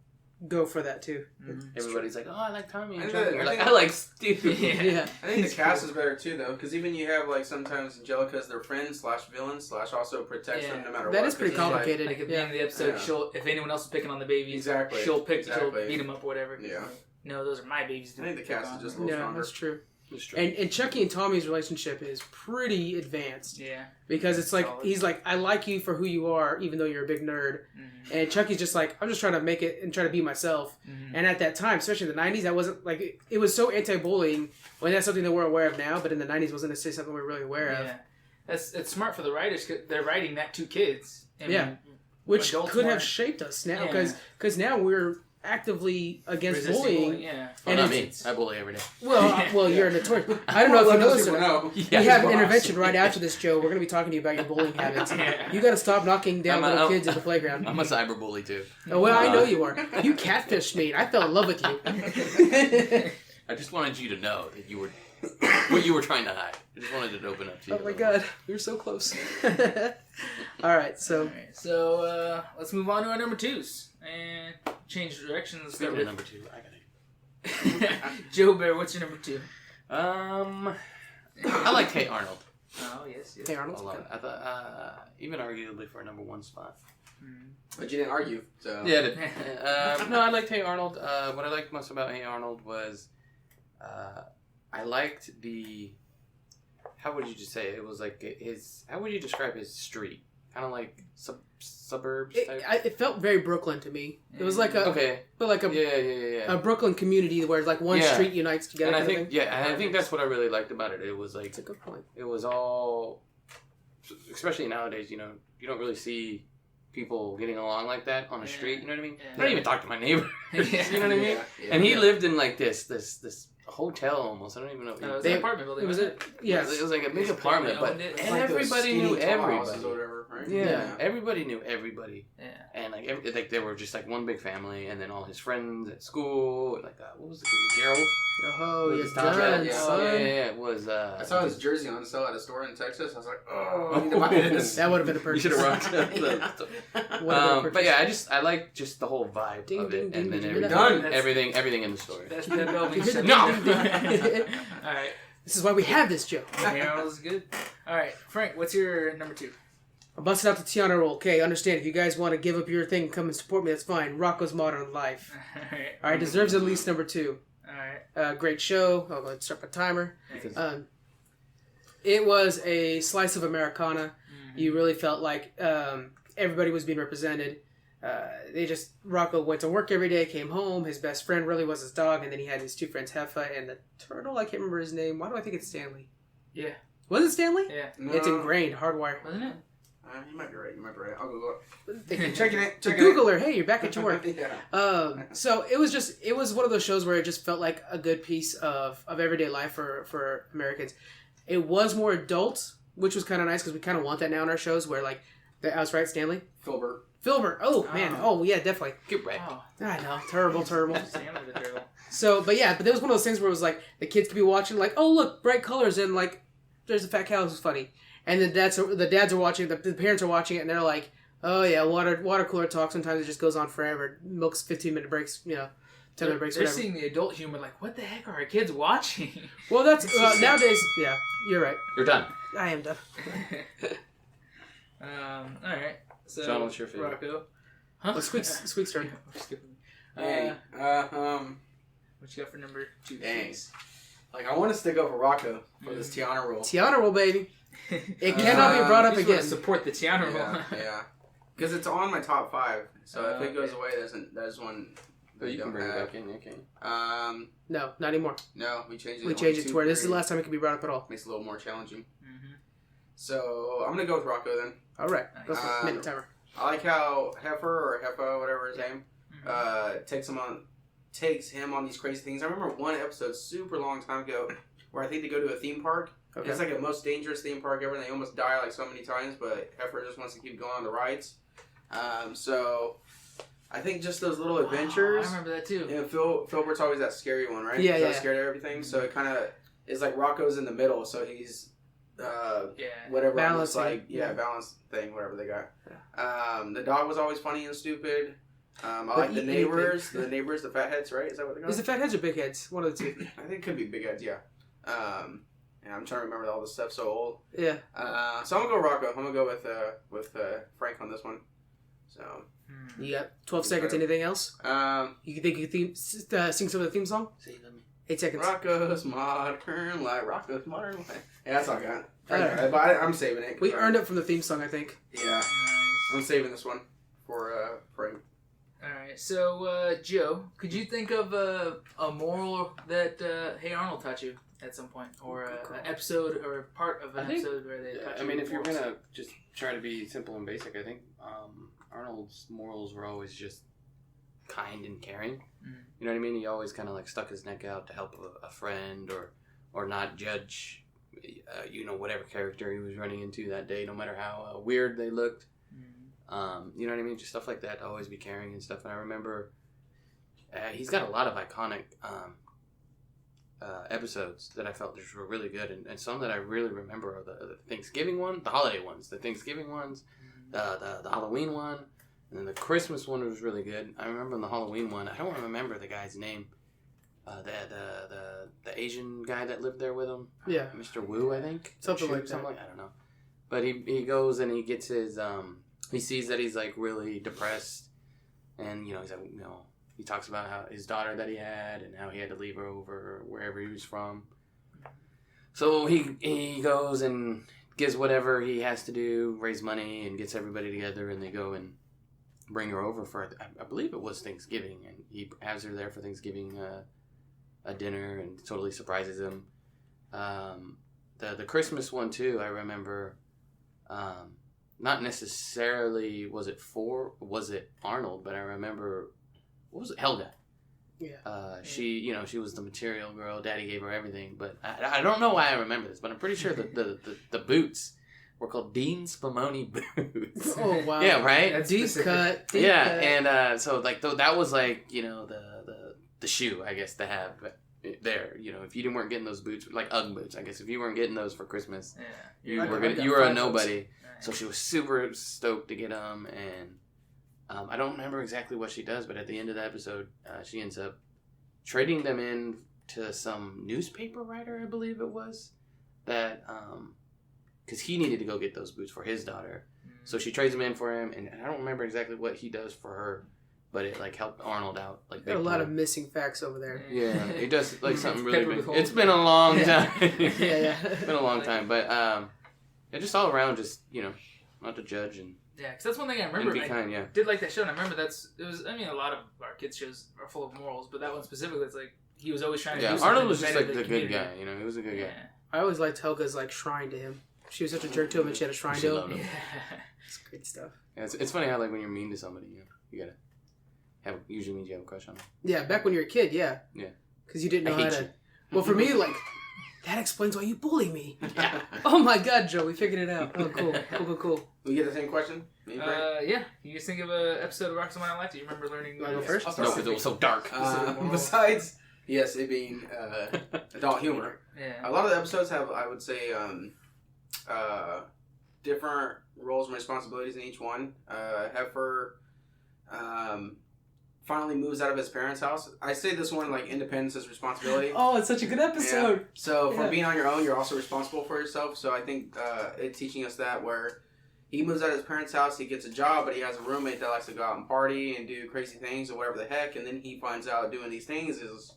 Speaker 1: go for that too.
Speaker 2: mm-hmm.
Speaker 3: Everybody's like, oh, I like Tommy and
Speaker 4: I
Speaker 3: Chucky.
Speaker 4: think
Speaker 3: You're
Speaker 4: that-
Speaker 3: like,
Speaker 4: I
Speaker 3: I like Steve.
Speaker 1: Yeah.
Speaker 4: I think the cast is better too, though, because even you have like sometimes Angelica's their friend / villain / also protects them no matter what.
Speaker 1: That is pretty
Speaker 4: 'cause it's
Speaker 1: complicated.
Speaker 2: Like at the
Speaker 1: Yeah.
Speaker 2: end of the episode,
Speaker 4: Yeah.
Speaker 2: she'll if anyone else is picking on the babies,
Speaker 4: Exactly.
Speaker 2: she'll
Speaker 4: Exactly.
Speaker 2: beat them up or whatever.
Speaker 4: Yeah.
Speaker 2: No, those are my babies.
Speaker 4: I think the cast is just a little
Speaker 1: Yeah,
Speaker 4: stronger.
Speaker 1: that's true.
Speaker 3: It's true.
Speaker 1: And Chucky and Tommy's relationship is pretty advanced
Speaker 2: Yeah.
Speaker 1: because it's like
Speaker 2: Solid.
Speaker 1: he's like, I like you for who you are, even though you're a big nerd.
Speaker 2: Mm-hmm.
Speaker 1: And Chucky's just like, I'm just trying to make it and try to be myself.
Speaker 2: Mm-hmm.
Speaker 1: And at that time, especially in the 90s, that wasn't like, it was so anti-bullying when that's something that we're aware of now, but in the 90s wasn't necessarily something we're really aware of.
Speaker 2: Yeah. It's smart for the writers 'cause they're writing that to kids. I
Speaker 1: Yeah.
Speaker 2: mean,
Speaker 1: Which
Speaker 2: Adults
Speaker 1: could have
Speaker 2: weren't-
Speaker 1: shaped us now
Speaker 2: Yeah.
Speaker 1: because now we're actively against
Speaker 2: resisting
Speaker 1: bullying.
Speaker 2: Yeah.
Speaker 3: Oh,
Speaker 1: and
Speaker 3: not me.
Speaker 1: it's-
Speaker 3: I bully every day.
Speaker 1: Well, you're notorious. I don't know if
Speaker 4: Well,
Speaker 1: you know
Speaker 4: those
Speaker 1: this or
Speaker 4: people
Speaker 1: not.
Speaker 4: know.
Speaker 3: Yeah.
Speaker 1: We have an
Speaker 4: boss.
Speaker 1: intervention right after this, Joe. We're going to be talking to you about your bullying habits.
Speaker 2: Yeah.
Speaker 1: You got to stop knocking down little kids at the playground.
Speaker 3: I'm a cyberbully too.
Speaker 1: Oh, well, I know you are. You catfished me, and I fell in love with you.
Speaker 3: I just wanted you to know that you were what you were trying to hide. I just wanted it to open up to you.
Speaker 1: Oh my god, we were so close. All right, so
Speaker 2: Alright, so let's move on to our number twos and change directions. Let's
Speaker 3: Speaking
Speaker 2: start
Speaker 3: of
Speaker 2: with
Speaker 3: number 2, I gotta.
Speaker 2: Joe Bear. What's your number two?
Speaker 3: I like Hey Arnold
Speaker 2: Oh yes, yes.
Speaker 1: hey
Speaker 3: a
Speaker 1: Arnold.
Speaker 3: lot. I thought even arguably for a number 1 spot.
Speaker 2: Mm.
Speaker 4: But you didn't argue, so.
Speaker 3: Yeah, no, I liked Hey Arnold. What I liked most about Hey Arnold was, I liked the. How would you just say it? It was like his. How would you describe his street? Kind of like suburbs type.
Speaker 1: It felt very Brooklyn to me. It was like a,
Speaker 3: Okay.
Speaker 1: but like a
Speaker 3: Yeah.
Speaker 1: Brooklyn community where like one
Speaker 3: Yeah.
Speaker 1: street unites together.
Speaker 3: And I
Speaker 1: kind of
Speaker 3: think,
Speaker 1: thing.
Speaker 3: I think that's what I really liked about it. It was like,
Speaker 1: That's a good point.
Speaker 3: it was all, especially nowadays, you don't really see people getting along like that on the
Speaker 2: Yeah.
Speaker 3: street. You know what I mean?
Speaker 2: Yeah.
Speaker 3: I don't even talk to my neighbor.
Speaker 2: Yeah.
Speaker 3: You know what I mean?
Speaker 4: Yeah.
Speaker 3: And he lived in like this hotel almost. I don't even know.
Speaker 2: Oh, it was
Speaker 1: They-
Speaker 2: an apartment building.
Speaker 1: It was
Speaker 2: wasn't
Speaker 1: a yes.
Speaker 3: It was like a big
Speaker 2: His
Speaker 3: apartment,
Speaker 2: family
Speaker 3: but
Speaker 2: owned it.
Speaker 4: It's like those
Speaker 3: everybody
Speaker 4: skinny
Speaker 3: knew
Speaker 4: tall houses
Speaker 3: everybody.
Speaker 4: or whatever, right?
Speaker 3: Yeah, everybody knew everybody,
Speaker 2: Yeah.
Speaker 3: and like they were just like one big family, and then all his friends at school, like what was the kid, Gerald?
Speaker 1: Oh,
Speaker 3: Was
Speaker 1: yes,
Speaker 3: his top
Speaker 1: done,
Speaker 3: hat?
Speaker 1: son.
Speaker 3: Yeah, it was.
Speaker 4: I saw his jersey on sale at a store in Texas. I was like, oh, I need to buy this.
Speaker 1: That would have been a
Speaker 3: You
Speaker 1: purchase.
Speaker 3: should have rocked
Speaker 1: Would've been a
Speaker 3: but
Speaker 1: purchase.
Speaker 3: yeah, I like just the whole vibe
Speaker 1: Ding,
Speaker 3: of
Speaker 1: ding,
Speaker 3: it,
Speaker 1: ding,
Speaker 3: and then
Speaker 1: did you
Speaker 3: everything,
Speaker 1: hear
Speaker 2: that?
Speaker 3: everything in the story.
Speaker 2: That's the Belvin
Speaker 1: Did you
Speaker 2: shut
Speaker 1: hear
Speaker 3: No.
Speaker 1: the-
Speaker 2: All right.
Speaker 1: This is why we have this, Joe.
Speaker 2: Harold's good. All right, Frank. What's your number two?
Speaker 1: I busted out the Tiana roll. Okay, understand. If you guys want to give up your thing and come and support me, that's fine. Rocko's Modern Life.
Speaker 2: All right.
Speaker 1: All right, deserves at least number 2.
Speaker 2: All right.
Speaker 1: Great show. I'll go ahead and start my timer.
Speaker 3: Because-
Speaker 1: It was a slice of Americana.
Speaker 2: Mhm.
Speaker 1: You really felt like everybody was being represented. Rocko went to work every day, came home. His best friend really was his dog, and then he had his 2 friends, Heffa and the turtle. I can't remember his name. Why do I think it's Stanley?
Speaker 2: Yeah.
Speaker 1: Was it Stanley?
Speaker 2: Yeah.
Speaker 4: No.
Speaker 1: It's ingrained, hardwired.
Speaker 2: Wasn't it?
Speaker 4: You might be right. I'll Google
Speaker 1: Thank you.
Speaker 4: it. Checking it.
Speaker 1: To
Speaker 4: Checking
Speaker 1: Googler, hey, you're back
Speaker 4: it.
Speaker 1: at your work.
Speaker 4: Yeah.
Speaker 1: So it was one of those shows where it just felt like a good piece of everyday life for Americans. It was more adult, which was kind of nice because we kind of want that now in our shows where like, I was right, Stanley?
Speaker 4: Filbert.
Speaker 1: Filbert. Oh, man. Oh, yeah, definitely.
Speaker 3: Get right.
Speaker 2: Oh,
Speaker 1: I know. Terrible.
Speaker 2: Stanley the turtle.
Speaker 1: So, but there was one of those things where it was like, the kids could be watching like, oh, look, bright colors and like, there's a fat cow who's funny. And the dads are watching, the parents are watching it and they're like, oh yeah, water cooler talk. Sometimes it just goes on forever. Milk's 15-minute breaks, 10-minute breaks,
Speaker 2: They're
Speaker 1: whatever.
Speaker 2: seeing the adult humor like, what the heck are our kids watching?
Speaker 1: Well, that's nowadays. Yeah, you're right.
Speaker 3: You're done.
Speaker 1: I am done.
Speaker 2: All right. So,
Speaker 3: John, what's your favorite?
Speaker 2: Rocko. Huh?
Speaker 1: Well, Squeak's turn.
Speaker 2: We're skipping.
Speaker 4: Hey.
Speaker 2: What you got for number 2?
Speaker 4: Dang. Like, I want to stick up for Rocco for this Tiana roll.
Speaker 1: Tiana roll, baby. It cannot be brought up
Speaker 2: You just wanna
Speaker 1: again.
Speaker 2: support the Tiana roll.
Speaker 4: Yeah. Because it's on my top 5. So if it goes
Speaker 2: Okay.
Speaker 4: away, that's one.
Speaker 3: But you can bring it back in. Okay.
Speaker 1: No, not anymore.
Speaker 4: No, we changed it.
Speaker 1: We
Speaker 4: to
Speaker 1: changed it
Speaker 4: 1,
Speaker 1: to
Speaker 4: 2,
Speaker 1: where this is
Speaker 4: 3.
Speaker 1: the last time it could be brought up at all.
Speaker 4: Makes it a little more challenging.
Speaker 2: Mm-hmm.
Speaker 4: So I'm gonna go with Rocco then.
Speaker 1: All right, go for it. Minute timer.
Speaker 4: I like how Heifer or Heffa, whatever his name, takes him on these crazy things. I remember one episode super long time ago where I think they go to a theme park.
Speaker 1: Okay.
Speaker 4: It's like the most dangerous theme park ever, and they almost die like so many times, but Heifer just wants to keep going on the rides. So I think just those little
Speaker 2: Wow,
Speaker 4: adventures.
Speaker 2: I remember that too.
Speaker 4: And Filbert's always that scary one, right?
Speaker 1: Yeah,
Speaker 4: He's
Speaker 1: yeah.
Speaker 4: not scared of everything, so it kind of is like Rocco's in the middle, so he's whatever
Speaker 1: Balancing.
Speaker 4: like balance thing, whatever they got. The dog was always funny and stupid. I like the neighbors, the fatheads, right? Is that what they call?
Speaker 1: Is it fat heads or big heads? One of the two.
Speaker 4: I think it could be big heads, yeah. And I'm trying to remember all this stuff so old.
Speaker 1: Yeah.
Speaker 4: So I'm gonna go Rocco. I'm gonna go with Frank on this one. So
Speaker 1: You got 12 seconds. Anything else? You think you can sing some of the theme song?
Speaker 3: Say let me.
Speaker 1: 8 seconds.
Speaker 4: Rocco's Modern Life. Rocco's Modern Life. Yeah, that's all I got.
Speaker 1: Alright.
Speaker 4: But I'm saving it.
Speaker 1: We earned it from the theme song, I think.
Speaker 4: Yeah,
Speaker 2: Nice.
Speaker 4: I'm saving this one for Frank.
Speaker 2: Alright, so Joe, could you think of a moral that Hey Arnold taught you at some point? Or an episode or part of an episode where they taught you
Speaker 3: I mean, if you're
Speaker 2: morals?
Speaker 3: gonna just try to be simple and basic, I think Arnold's morals were always just kind and caring. You know what I mean? He always kind of like stuck his neck out to help a friend or not judge, whatever character he was running into that day, no matter how weird they looked. You know what I mean? Just stuff like that, to always be caring and stuff. And I remember he's got a lot of iconic episodes that I felt just were really good. And some that I really remember are the Thanksgiving one, the holiday ones, the Thanksgiving ones, the Halloween one, and then the Christmas one was really good. I remember in the Halloween one, I don't remember the guy's name. The Asian guy that lived there with him.
Speaker 1: Yeah.
Speaker 3: Mr. Wu, I think.
Speaker 1: Something like that.
Speaker 3: I don't know. But he goes and he gets his he sees that he's like really depressed, and he's like, he talks about how his daughter that he had and how he had to leave her over wherever he was from. So he goes and gives whatever he has to do, raise money, and gets everybody together, and they go and bring her over for I believe it was Thanksgiving, and he has her there for Thanksgiving a dinner and totally surprises him. The Christmas one too, I remember. Not necessarily was it Arnold, but I remember, what was it, Helga?
Speaker 1: Yeah.
Speaker 3: She was the material girl. Daddy gave her everything, but I don't know why I remember this, but I'm pretty sure the boots were called Dean Spumoni boots.
Speaker 1: Oh, wow.
Speaker 3: Yeah, right?
Speaker 2: That's
Speaker 1: Deep
Speaker 2: specific.
Speaker 1: cut. Deep
Speaker 3: Yeah,
Speaker 1: cut.
Speaker 3: and so like that was like the shoe, I guess, to have there. If you weren't getting those boots, like Ugg boots, I guess, if you weren't getting those for Christmas,
Speaker 2: Yeah.
Speaker 3: you
Speaker 1: I
Speaker 3: were
Speaker 1: got
Speaker 3: you were a
Speaker 1: 5
Speaker 3: nobody.
Speaker 2: Nice.
Speaker 3: So she was super stoked to get them, and I don't remember exactly what she does, but at the end of the episode, she ends up trading them in to some newspaper writer, I believe it was, that because he needed to go get those boots for his daughter. So she trades them in for him, and I don't remember exactly what he does for her, but it like helped Arnold out. Like
Speaker 1: Got a
Speaker 3: big
Speaker 1: lot
Speaker 3: time.
Speaker 1: of missing facts over there.
Speaker 3: Yeah, he does like something
Speaker 2: It's
Speaker 3: really
Speaker 2: peppered
Speaker 3: big.
Speaker 2: with holes.
Speaker 3: It's been a long
Speaker 1: Yeah.
Speaker 3: time.
Speaker 1: Yeah.
Speaker 3: It's been a long time, but yeah, just all around, just not to judge and
Speaker 2: Yeah, because that's one thing I remember.
Speaker 3: be
Speaker 2: I
Speaker 3: kind. Yeah.
Speaker 2: did like that show, and I remember a lot of our kids' shows are full of morals, but that one specifically, it's like he was always trying to do something
Speaker 3: Arnold was
Speaker 2: to
Speaker 3: just
Speaker 2: better
Speaker 3: like the good
Speaker 2: community.
Speaker 3: guy. He was a good
Speaker 2: Yeah.
Speaker 3: guy.
Speaker 1: I always liked Helga's like shrine to him. She was such a jerk to him, and she had a shrine
Speaker 3: She
Speaker 1: to
Speaker 3: loved
Speaker 1: him.
Speaker 3: him.
Speaker 2: Yeah.
Speaker 1: It's great stuff.
Speaker 3: Yeah, it's funny how like when you're mean to somebody, you gotta have usually means you have a crush on them.
Speaker 1: Yeah, back when you were a kid, yeah.
Speaker 3: Yeah.
Speaker 1: Because you didn't know
Speaker 3: I
Speaker 1: how
Speaker 3: hate
Speaker 1: to.
Speaker 3: you.
Speaker 1: Well, for me, like, that explains why you bully me.
Speaker 3: Yeah.
Speaker 1: Oh my God, Joe, we figured it out. Oh, cool.
Speaker 4: We get the same question. Me and Frank?
Speaker 2: Yeah. You just think of an episode of Rock Someone I Like. Do you remember learning?
Speaker 1: You wanna go first?
Speaker 4: I'll
Speaker 3: No,
Speaker 4: start.
Speaker 3: because it was so dark.
Speaker 4: Besides, yes, it being adult humor.
Speaker 2: Yeah.
Speaker 4: A lot of the episodes have, I would say, different roles and responsibilities in each one. Heifer finally moves out of his parents' house. I say this one like independence is responsibility.
Speaker 1: Oh, it's such a good episode.
Speaker 4: Yeah. So
Speaker 1: Yeah.
Speaker 4: from being on your own, you're also responsible for yourself. So I think it's teaching us that where he moves out of his parents' house, he gets a job, but he has a roommate that likes to go out and party and do crazy things or whatever the heck. And then he finds out doing these things is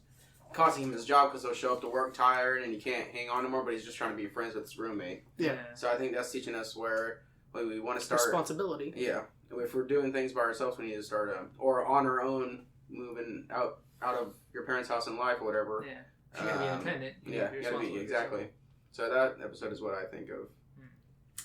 Speaker 4: costing him his job because he'll show up to work tired and he can't hang on anymore, but he's just trying to be friends with his roommate.
Speaker 1: Yeah.
Speaker 4: So I think that's teaching us where we want to start.
Speaker 1: Responsibility.
Speaker 4: Yeah. If we're doing things by ourselves, we need to start, or on our own, moving out of your parents' house in life or whatever.
Speaker 2: Yeah. If you're gonna be independent.
Speaker 4: Yeah,
Speaker 2: you're
Speaker 4: you gotta
Speaker 2: responsible
Speaker 4: be
Speaker 2: for
Speaker 4: exactly.
Speaker 2: yourself.
Speaker 4: So that episode is what I think of
Speaker 2: I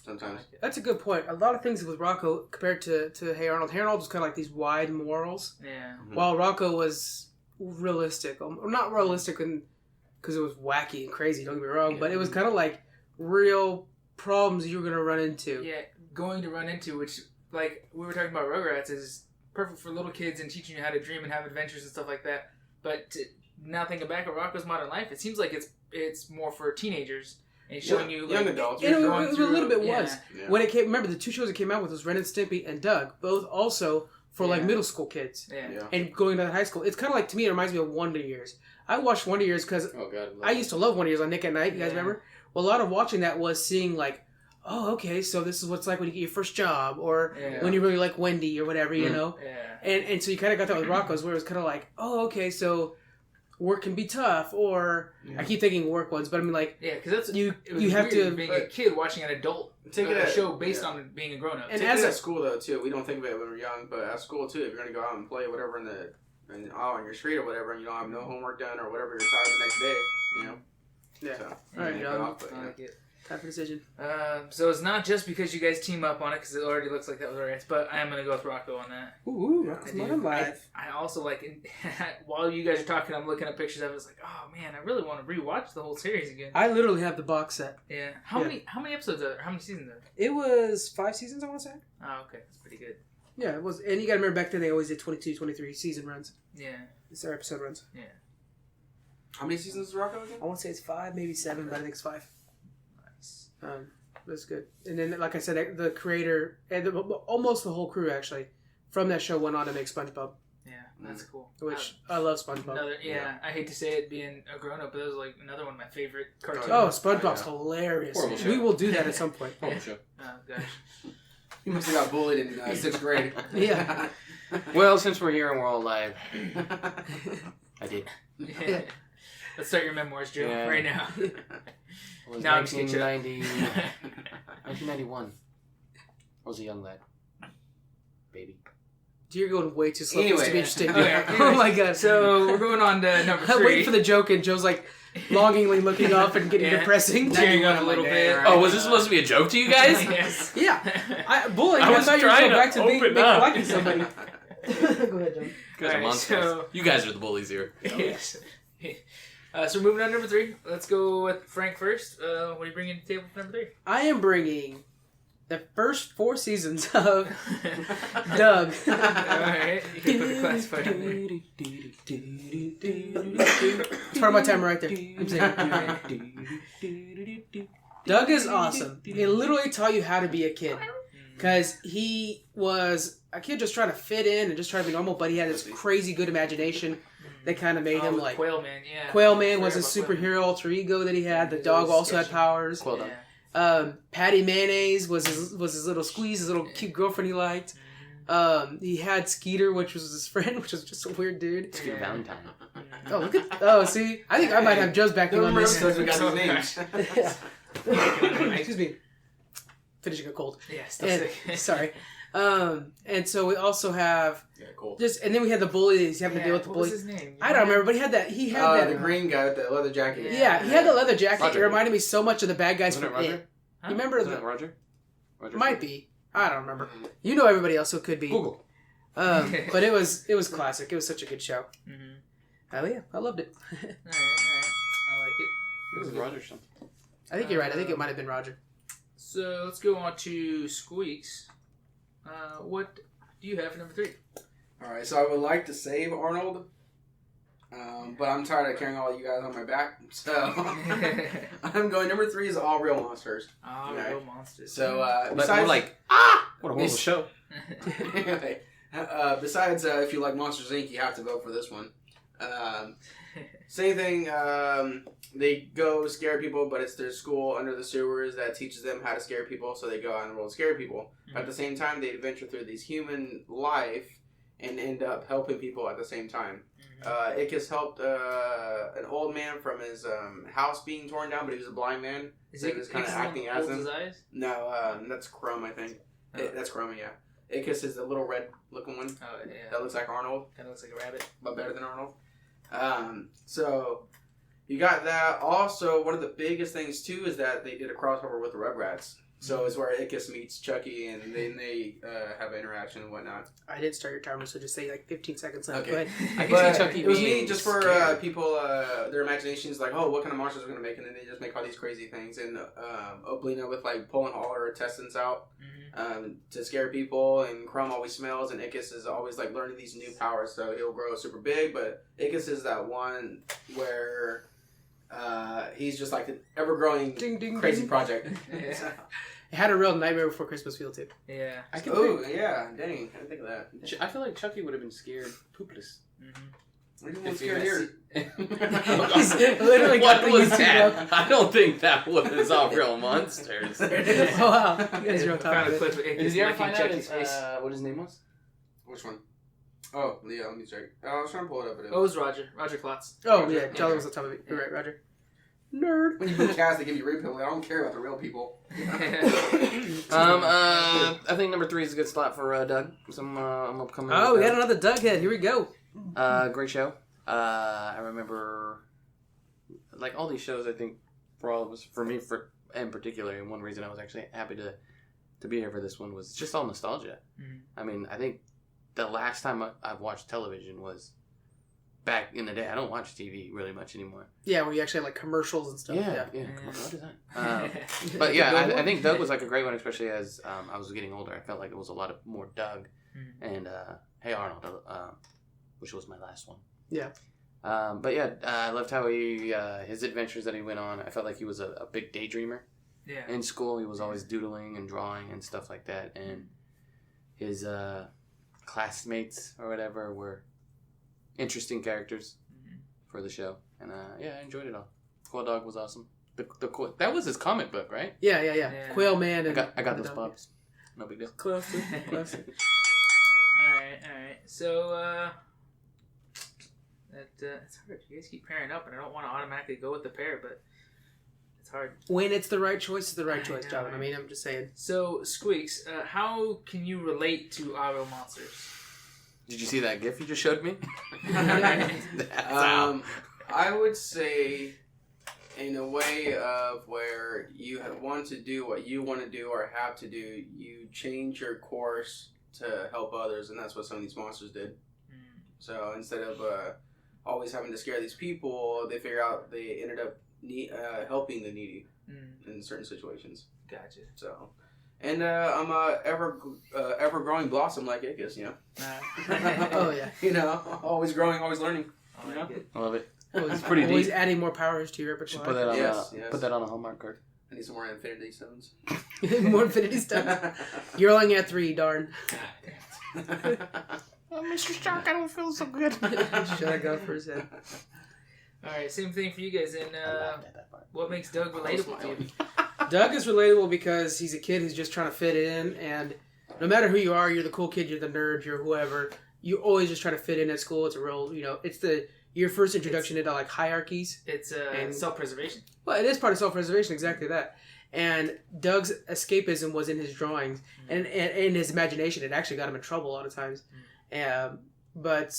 Speaker 4: sometimes.
Speaker 2: like it.
Speaker 1: That's a good point. A lot of things with Rocko compared to Hey Arnold. Hey Arnold was kind of like these wide morals,
Speaker 2: Yeah.
Speaker 1: while Rocko was realistic. Not realistic because it was wacky and crazy, don't get me wrong, but it was kind of like real problems you were going to run into.
Speaker 2: Yeah. Going to run into, which, like, we were talking about Rugrats, is perfect for little kids and teaching you how to dream and have adventures and stuff like that. But now thinking back at Rocko's Modern Life, it seems like it's more for teenagers and showing you
Speaker 4: young
Speaker 2: like,
Speaker 4: adults.
Speaker 1: And it a little bit was.
Speaker 4: Yeah.
Speaker 1: When it came, remember the two shows it came out with was Ren and Stimpy and Doug, both also for like middle school kids
Speaker 2: Yeah.
Speaker 1: and going to high school. It's kind of like, to me, it reminds me of Wonder Years. I watched Wonder Years because I used to love Wonder Years on Nick at Night. You guys remember? Well, a lot of watching that was seeing like, oh, okay, so this is what it's like when you get your first job, or when you really like Wendy or whatever, you know?
Speaker 2: Yeah.
Speaker 1: And so you kind of got that with Rocko's, where it was kind of like, oh, okay, so work can be tough, or I keep thinking work ones, but I mean like,
Speaker 2: because that's
Speaker 1: you
Speaker 2: it was
Speaker 1: have
Speaker 2: weird
Speaker 1: to
Speaker 2: being a kid watching an adult show based on being a grown up.
Speaker 4: And take it at school though too. We don't think of it when we're young, but at school too, if you're gonna go out and play whatever on your street or whatever, and you don't have no homework done or whatever, you're tired the next day, you know.
Speaker 1: Yeah.
Speaker 4: So,
Speaker 1: all right,
Speaker 2: I like it.
Speaker 1: Time for decision.
Speaker 2: So it's not just because you guys team up on it, because it already looks like that was alright, but I am going to go with Rocko on that.
Speaker 1: Ooh, Rocko's Modern Life.
Speaker 2: I also like, while you guys are talking, I'm looking at pictures of it. It's like, oh man, I really want to rewatch the whole series again.
Speaker 1: I literally have the box set.
Speaker 2: Yeah. How many episodes are there? How many seasons are there?
Speaker 1: It was 5 seasons, I want to say.
Speaker 2: Oh, okay. That's pretty good.
Speaker 1: Yeah, it was. And you got to remember back then they always did 22, 23 season runs.
Speaker 2: Yeah.
Speaker 1: It's their episode runs.
Speaker 2: Yeah.
Speaker 4: How many seasons is Rocko again?
Speaker 1: I want to say it's 5, maybe 7, but I think it's 5.
Speaker 2: Nice.
Speaker 1: That's good. And then, like I said, the creator and almost the whole crew actually from that show went on to make SpongeBob.
Speaker 2: Yeah, that's cool.
Speaker 1: Which I love SpongeBob.
Speaker 2: I hate to say it being a grown up, but that was like another one of my favorite cartoons.
Speaker 1: Oh, SpongeBob's hilarious. We will do that at some point.
Speaker 2: Oh gosh.
Speaker 4: You must have got bullied in 6th grade.
Speaker 1: Yeah.
Speaker 3: Well, since we're here and we're all live, I did.
Speaker 2: Yeah. Let's start your memoirs, Joe, right now.
Speaker 3: It was
Speaker 2: Now I'm just kidding.
Speaker 3: 1991. I was a young lad. Baby.
Speaker 1: You're going way too slow for this to be interesting.
Speaker 2: Okay.
Speaker 1: Oh my god.
Speaker 2: So we're going on to number 3.
Speaker 1: I'm waiting for the joke and Joe's like longingly looking up and getting depressing.
Speaker 2: Tearing up a little bit.
Speaker 3: Oh, was this supposed to be a joke to you guys?
Speaker 2: Yes.
Speaker 1: Yeah. Bullying.
Speaker 3: I
Speaker 1: I
Speaker 3: was
Speaker 1: thought you were
Speaker 3: trying
Speaker 1: going back
Speaker 3: to
Speaker 1: to big
Speaker 3: open up.
Speaker 1: liking somebody. Go ahead, John.
Speaker 3: You guys are monsters. You guys are the bullies here.
Speaker 2: Yes. So we're moving on to number 3. Let's go with Frank first. What are you bringing to the table for number 3?
Speaker 1: I am bringing the first 4 seasons of Doug.
Speaker 2: Alright, you can put the classified in there.
Speaker 1: It's part of my timer right there. I'm saying. Doug is awesome. He literally taught you how to be a kid. Because he was a kid just trying to fit in and just trying to be normal, but he had this crazy good imagination that kind of made him like...
Speaker 2: Quail Man, yeah.
Speaker 1: Quail Man was his superhero alter ego that he had. The dog also had powers.
Speaker 3: Quail Dog.
Speaker 1: Patty Mayonnaise was his little squeeze, his little cute girlfriend he liked. He had Skeeter, which was his friend, which was just a weird dude.
Speaker 3: Skeeter Valentine.
Speaker 1: Oh, look at... Oh, see? I think I might have Joe's backing on this.
Speaker 4: We got those names.
Speaker 1: Excuse me. Finishing a cold.
Speaker 2: Yeah, still
Speaker 1: And,
Speaker 2: sick.
Speaker 1: sorry. And so we also have...
Speaker 4: Yeah, cool.
Speaker 1: And then we had the bully that he's having to deal with the
Speaker 2: What
Speaker 1: bully.
Speaker 2: was his name?
Speaker 1: I don't remember, but he had that...
Speaker 4: The green guy with the leather jacket.
Speaker 1: Yeah, he had the leather jacket.
Speaker 3: Roger.
Speaker 1: It reminded me so much of the bad guys
Speaker 3: Wasn't
Speaker 1: from
Speaker 3: it Roger?
Speaker 1: It. You remember
Speaker 3: Isn't
Speaker 1: the...
Speaker 3: it Roger? Roger?
Speaker 1: Might be. I don't remember. You know everybody else, so it could be.
Speaker 3: Google.
Speaker 1: But it was classic. It was such a good show.
Speaker 2: Mm-hmm.
Speaker 1: Oh yeah, I loved it.
Speaker 2: Alright. I like it.
Speaker 3: It was Roger something.
Speaker 1: I think you're right. I think it might have been Roger.
Speaker 2: So let's go on to Squeaks. What do you have for number 3?
Speaker 4: Alright, so I would like to save Arnold, but I'm tired of carrying all you guys on my back, so I'm going number 3 is All Real Monsters.
Speaker 2: Real Monsters.
Speaker 4: So,
Speaker 3: But
Speaker 4: besides...
Speaker 3: more like, what a horrible show.
Speaker 4: Anyway, besides, if you like Monsters, Inc., you have to vote for this one. Same thing, they go scare people, but it's their school under the sewers that teaches them how to scare people, so they go out and roll scare people.
Speaker 2: Mm-hmm.
Speaker 4: But at the same time, they adventure through these human life and end up helping people at the same time.
Speaker 2: Mm-hmm.
Speaker 4: Ickis helped an old man from his house being torn down, but he was a blind man.
Speaker 2: Is
Speaker 4: So he was kind of acting as him.
Speaker 2: His eyes?
Speaker 4: No, that's Chrome, I think.
Speaker 2: Oh.
Speaker 4: That's Chrome, yeah. Ickis is the little red looking one
Speaker 2: Oh, yeah.
Speaker 4: that looks like Arnold,
Speaker 2: Kind of looks like a rabbit.
Speaker 4: but better than Arnold. So you got that. Also, one of the biggest things too is that they did a crossover with the Rugrats. So it's where Ickis meets Chucky, and then they have an interaction and whatnot.
Speaker 1: I didn't start your timer, so just say like 15 seconds left.
Speaker 4: Okay.
Speaker 1: Go ahead.
Speaker 3: I can
Speaker 4: But
Speaker 3: see Chucky
Speaker 4: it was
Speaker 3: being
Speaker 4: neat just for
Speaker 3: scared.
Speaker 4: people, their imaginations, like, oh, what kind of monsters we're going to make, and then they just make all these crazy things. And Oblina with, like, pulling all her intestines out to scare people, and Crumb always smells, and Ickis is always, like, learning these new powers, so he'll grow super big, but Ickis is that one where he's just, like, an ever-growing
Speaker 1: Ding, ding,
Speaker 4: crazy
Speaker 1: ding.
Speaker 4: project.
Speaker 2: Yeah.
Speaker 1: It had a real Nightmare Before Christmas feel too.
Speaker 2: Yeah.
Speaker 3: I can
Speaker 4: Oh,
Speaker 3: think.
Speaker 4: yeah, dang, I didn't think of that.
Speaker 3: I feel like Chucky would have been scared poopless.
Speaker 4: What do you want
Speaker 3: If you
Speaker 4: scared here?
Speaker 1: He's literally got
Speaker 3: What
Speaker 1: the
Speaker 3: was
Speaker 1: YouTube
Speaker 3: that?
Speaker 1: up.
Speaker 3: I don't think that was all real monsters.
Speaker 1: Oh wow, you guys are on top
Speaker 2: Found
Speaker 1: of
Speaker 2: a
Speaker 1: it.
Speaker 2: clip of Ickis
Speaker 3: Did you ever
Speaker 2: licking
Speaker 3: find out
Speaker 2: Chucky's face.
Speaker 3: what his name was?
Speaker 4: Which one? Oh, yeah, let me check. I was trying to pull it up. But
Speaker 2: Oh, it was Roger. Roger Klotz.
Speaker 1: Oh yeah, Charlie was on top of it. You're right, Roger. Nerd.
Speaker 4: When you book cast, they give you real people. I don't care about the real people.
Speaker 3: I think number 3 is a good slot for Doug. Some upcoming.
Speaker 1: Oh, we got another Doug head. Here we go.
Speaker 3: Great show. I remember, like all these shows. I think for all of us, for me, in particular, and one reason I was actually happy to be here for this one was just all nostalgia.
Speaker 2: Mhm.
Speaker 3: I mean, I think the last time I've watched television was back in the day. I don't watch TV really much anymore.
Speaker 1: Yeah, where you actually had like commercials and stuff.
Speaker 3: Yeah.
Speaker 2: Yeah.
Speaker 3: What is that? But yeah, I think Doug was like a great one, especially as I was getting older. I felt like it was a lot of more Doug and Hey Arnold, which was my last one.
Speaker 1: Yeah.
Speaker 3: But yeah, I loved how he his adventures that he went on. I felt like he was a big daydreamer.
Speaker 2: Yeah.
Speaker 3: In school, he was always doodling and drawing and stuff like that. And his classmates or whatever were interesting characters for the show. And yeah, I enjoyed it all. Quail Dog was awesome. That was his comic book, right?
Speaker 1: Yeah. Quail Man
Speaker 3: I
Speaker 1: and
Speaker 3: got those
Speaker 1: Dog.
Speaker 3: pups. No big deal.
Speaker 1: Classic.
Speaker 2: Alright. So, it's hard. You guys keep pairing up, and I don't want to automatically go with the pair, but it's hard.
Speaker 1: When it's the right choice, it's the right
Speaker 2: I
Speaker 1: choice,
Speaker 2: know,
Speaker 1: John.
Speaker 2: right?
Speaker 1: I mean, I'm just saying.
Speaker 2: So, Squeaks, how can you relate to our real monsters?
Speaker 3: Did you see that GIF you just showed me?
Speaker 4: I would say in a way of where you want to do what you want to do or have to do, you change your course to help others, and that's what some of these monsters did. So instead of always having to scare these people, they figure out they ended up helping the needy in certain situations.
Speaker 2: Gotcha.
Speaker 4: So, and I'm a ever growing blossom like Ickis, you know.
Speaker 1: Oh yeah.
Speaker 4: You know, always growing, always learning.
Speaker 2: I
Speaker 4: You know?
Speaker 2: like it.
Speaker 3: I love it.
Speaker 1: Always,
Speaker 3: pretty
Speaker 1: always
Speaker 3: deep.
Speaker 1: adding more powers to your
Speaker 3: Should
Speaker 1: repertoire.
Speaker 3: put that on
Speaker 4: Yes.
Speaker 3: put that on a Hallmark card.
Speaker 4: I need some more infinity stones.
Speaker 1: More Infinity Stones. You're only at 3, darn.
Speaker 3: Oh, Mr. Stark, I don't feel so good.
Speaker 1: Shut up, God, for his head.
Speaker 2: Alright, same thing for you guys. And what makes Doug relatable to you?
Speaker 1: Doug is relatable because he's a kid who's just trying to fit in, and no matter who you are, you're the cool kid, you're the nerd, you're whoever. You always just try to fit in at school. It's a real, it's your first introduction into like hierarchies.
Speaker 2: It's
Speaker 1: And-
Speaker 2: self-preservation.
Speaker 1: Well, it is part of self-preservation, exactly that. And Doug's escapism was in his drawings and in his imagination. It actually got him in trouble a lot of times. But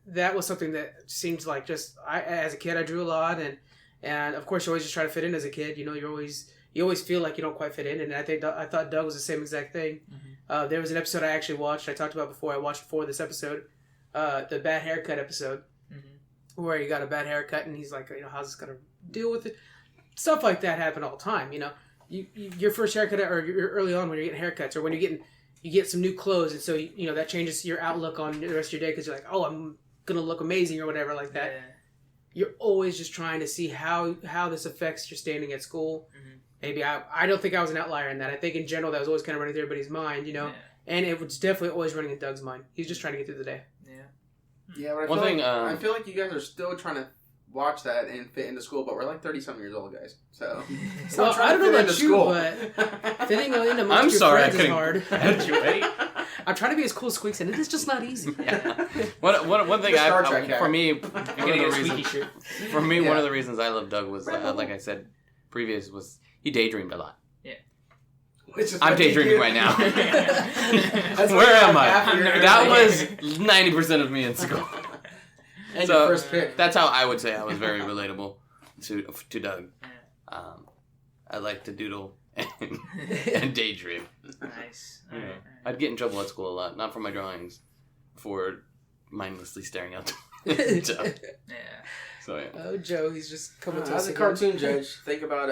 Speaker 1: that was something that seemed like as a kid, I drew a lot, and of course you always just try to fit in as a kid. You always feel like you don't quite fit in, and I thought Doug was the same exact thing. There was an episode I actually watched. I talked about before. I watched before this episode, the bad haircut episode, where he got a bad haircut, and he's like, how's this gonna deal with it? Stuff like that happen all the time. Your first haircut, or you're early on when you're getting haircuts, or when you get some new clothes, and so that changes your outlook on the rest of your day because you're like, oh, I'm gonna look amazing or whatever like that.
Speaker 2: Yeah.
Speaker 1: You're always just trying to see how this affects your standing at school. Maybe I don't think I was an outlier in that. I think in general that was always kind of running through everybody's mind,
Speaker 2: Yeah.
Speaker 1: and it was definitely always running in Doug's mind. He's just trying to get through the day.
Speaker 4: Yeah, but
Speaker 3: One thing,
Speaker 4: I feel like you guys are still trying to watch that and fit into school, but we're like 30-something years old, guys. So,
Speaker 1: Well, I don't know about you,
Speaker 4: but
Speaker 1: Fitting in amongst
Speaker 3: I'm
Speaker 1: your
Speaker 3: sorry, I
Speaker 1: friends is
Speaker 3: couldn't
Speaker 1: hard.
Speaker 3: graduate.
Speaker 1: I'm trying to be as cool as Squeaks, and it is just not easy.
Speaker 3: Yeah. One thing
Speaker 4: The Star Trek
Speaker 3: for me,
Speaker 2: You're gonna get a squeaky shirt.
Speaker 3: for me,
Speaker 4: Yeah.
Speaker 3: one of the reasons I love Doug was, like I said previous, was he daydreamed a lot. I'm daydreaming right now. Where am I? That was 90% of me in school.
Speaker 4: And
Speaker 3: So,
Speaker 4: your first pick.
Speaker 3: That's how I would say I was very relatable to Doug. I like to doodle and daydream.
Speaker 2: Nice.
Speaker 3: You know,
Speaker 2: Alright.
Speaker 3: I'd get in trouble at school a lot, not for my drawings, for mindlessly staring out the window.
Speaker 2: Yeah.
Speaker 3: So yeah.
Speaker 1: Oh, Joe, he's just coming to us
Speaker 4: As a
Speaker 1: again.
Speaker 4: cartoon judge, think about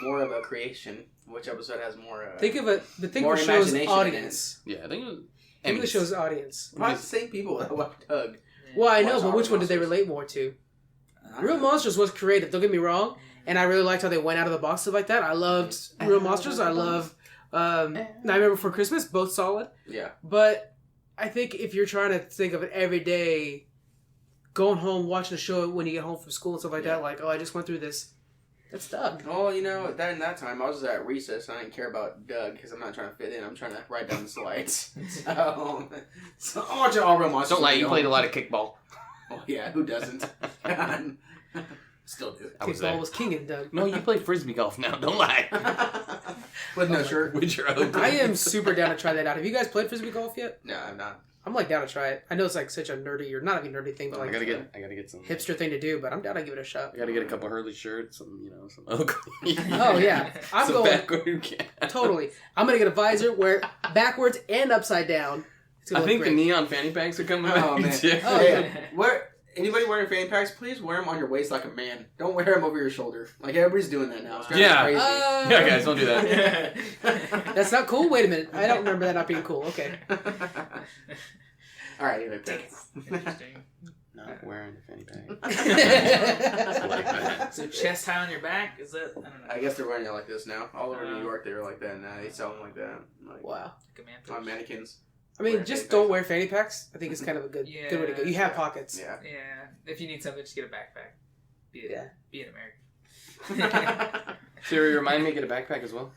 Speaker 4: more of a creation. Which episode has more?
Speaker 1: Think of it, but think
Speaker 4: more
Speaker 1: of the show's
Speaker 4: imagination in it.
Speaker 1: audience.
Speaker 3: Yeah, I think it was
Speaker 1: Think of the show's audience.
Speaker 4: Probably the same people that watch Doug.
Speaker 1: Well, I know,
Speaker 4: Watch
Speaker 1: but which
Speaker 4: Real
Speaker 1: one did they
Speaker 4: Monsters.
Speaker 1: relate more to?
Speaker 4: I don't
Speaker 1: Real
Speaker 4: know.
Speaker 1: Monsters was creative, don't get me wrong, and I really liked how they went out of the box stuff like that. I loved Real Monsters. I love Nightmare Before Christmas, both solid.
Speaker 4: Yeah.
Speaker 1: But I think if you're trying to think of it every day, going home, watching a show when you get home from school and stuff like that, like, oh, I just went through this, that's Doug.
Speaker 4: Well, you know, that in that time, I was at recess, and I didn't care about Doug, because I'm not trying to fit in. I'm trying to write down the slides. So I'm watching all Real Monsters.
Speaker 3: Don't lie, you played a lot of kickball.
Speaker 4: Oh, yeah, who doesn't? Still do.
Speaker 3: I was
Speaker 1: Kickball
Speaker 3: there.
Speaker 1: was king in Doug.
Speaker 3: No, you play frisbee golf now. Don't lie.
Speaker 4: With no shirt.
Speaker 3: With your own.
Speaker 1: I am super down to try that out. Have you guys played Frisbee Golf yet?
Speaker 4: No, I'm not.
Speaker 1: I'm like down to try it. I know it's like such a nerdy, or not even nerdy thing, but like
Speaker 3: I gotta get some
Speaker 1: hipster thing to do, but I'm down to give it a shot.
Speaker 3: I gotta get a couple Hurley shirts, some Oakley.
Speaker 1: Oh, yeah. I'm
Speaker 3: some
Speaker 1: going-
Speaker 3: backward cap.
Speaker 1: Totally. I'm gonna get a visor, wear it backwards and upside down. It's gonna
Speaker 3: I
Speaker 1: look
Speaker 3: think
Speaker 1: great.
Speaker 3: the neon fanny packs are coming
Speaker 4: Oh,
Speaker 3: back.
Speaker 4: man.
Speaker 3: too.
Speaker 1: Oh,
Speaker 4: Hey, anybody wearing fanny packs, please wear them on your waist like a man. Don't wear them over your shoulder. Like, everybody's doing that now. It's driving me
Speaker 3: Yeah.
Speaker 4: crazy.
Speaker 3: Yeah, guys, don't do that.
Speaker 1: That's not cool? Wait a minute. I don't remember that not being cool. Okay.
Speaker 4: All right, anyway, thanks.
Speaker 2: Interesting.
Speaker 3: Not wearing a fanny pack.
Speaker 1: Like
Speaker 3: that.
Speaker 2: So chest high on your back? Is that? I don't know.
Speaker 4: I guess they're running it like this now. All over New York, they were like that. Now they sell them like that. Like,
Speaker 1: Wow.
Speaker 2: Command
Speaker 4: on
Speaker 2: post.
Speaker 4: mannequins.
Speaker 1: I mean,
Speaker 4: Wear
Speaker 1: just
Speaker 4: fanny
Speaker 1: don't
Speaker 4: packs.
Speaker 1: wear fanny packs. I think it's kind of a good way to go. You have pockets.
Speaker 4: Yeah.
Speaker 2: Yeah. If you need something, just get a backpack. Be an American.
Speaker 3: Siri, remind me to get a backpack as well.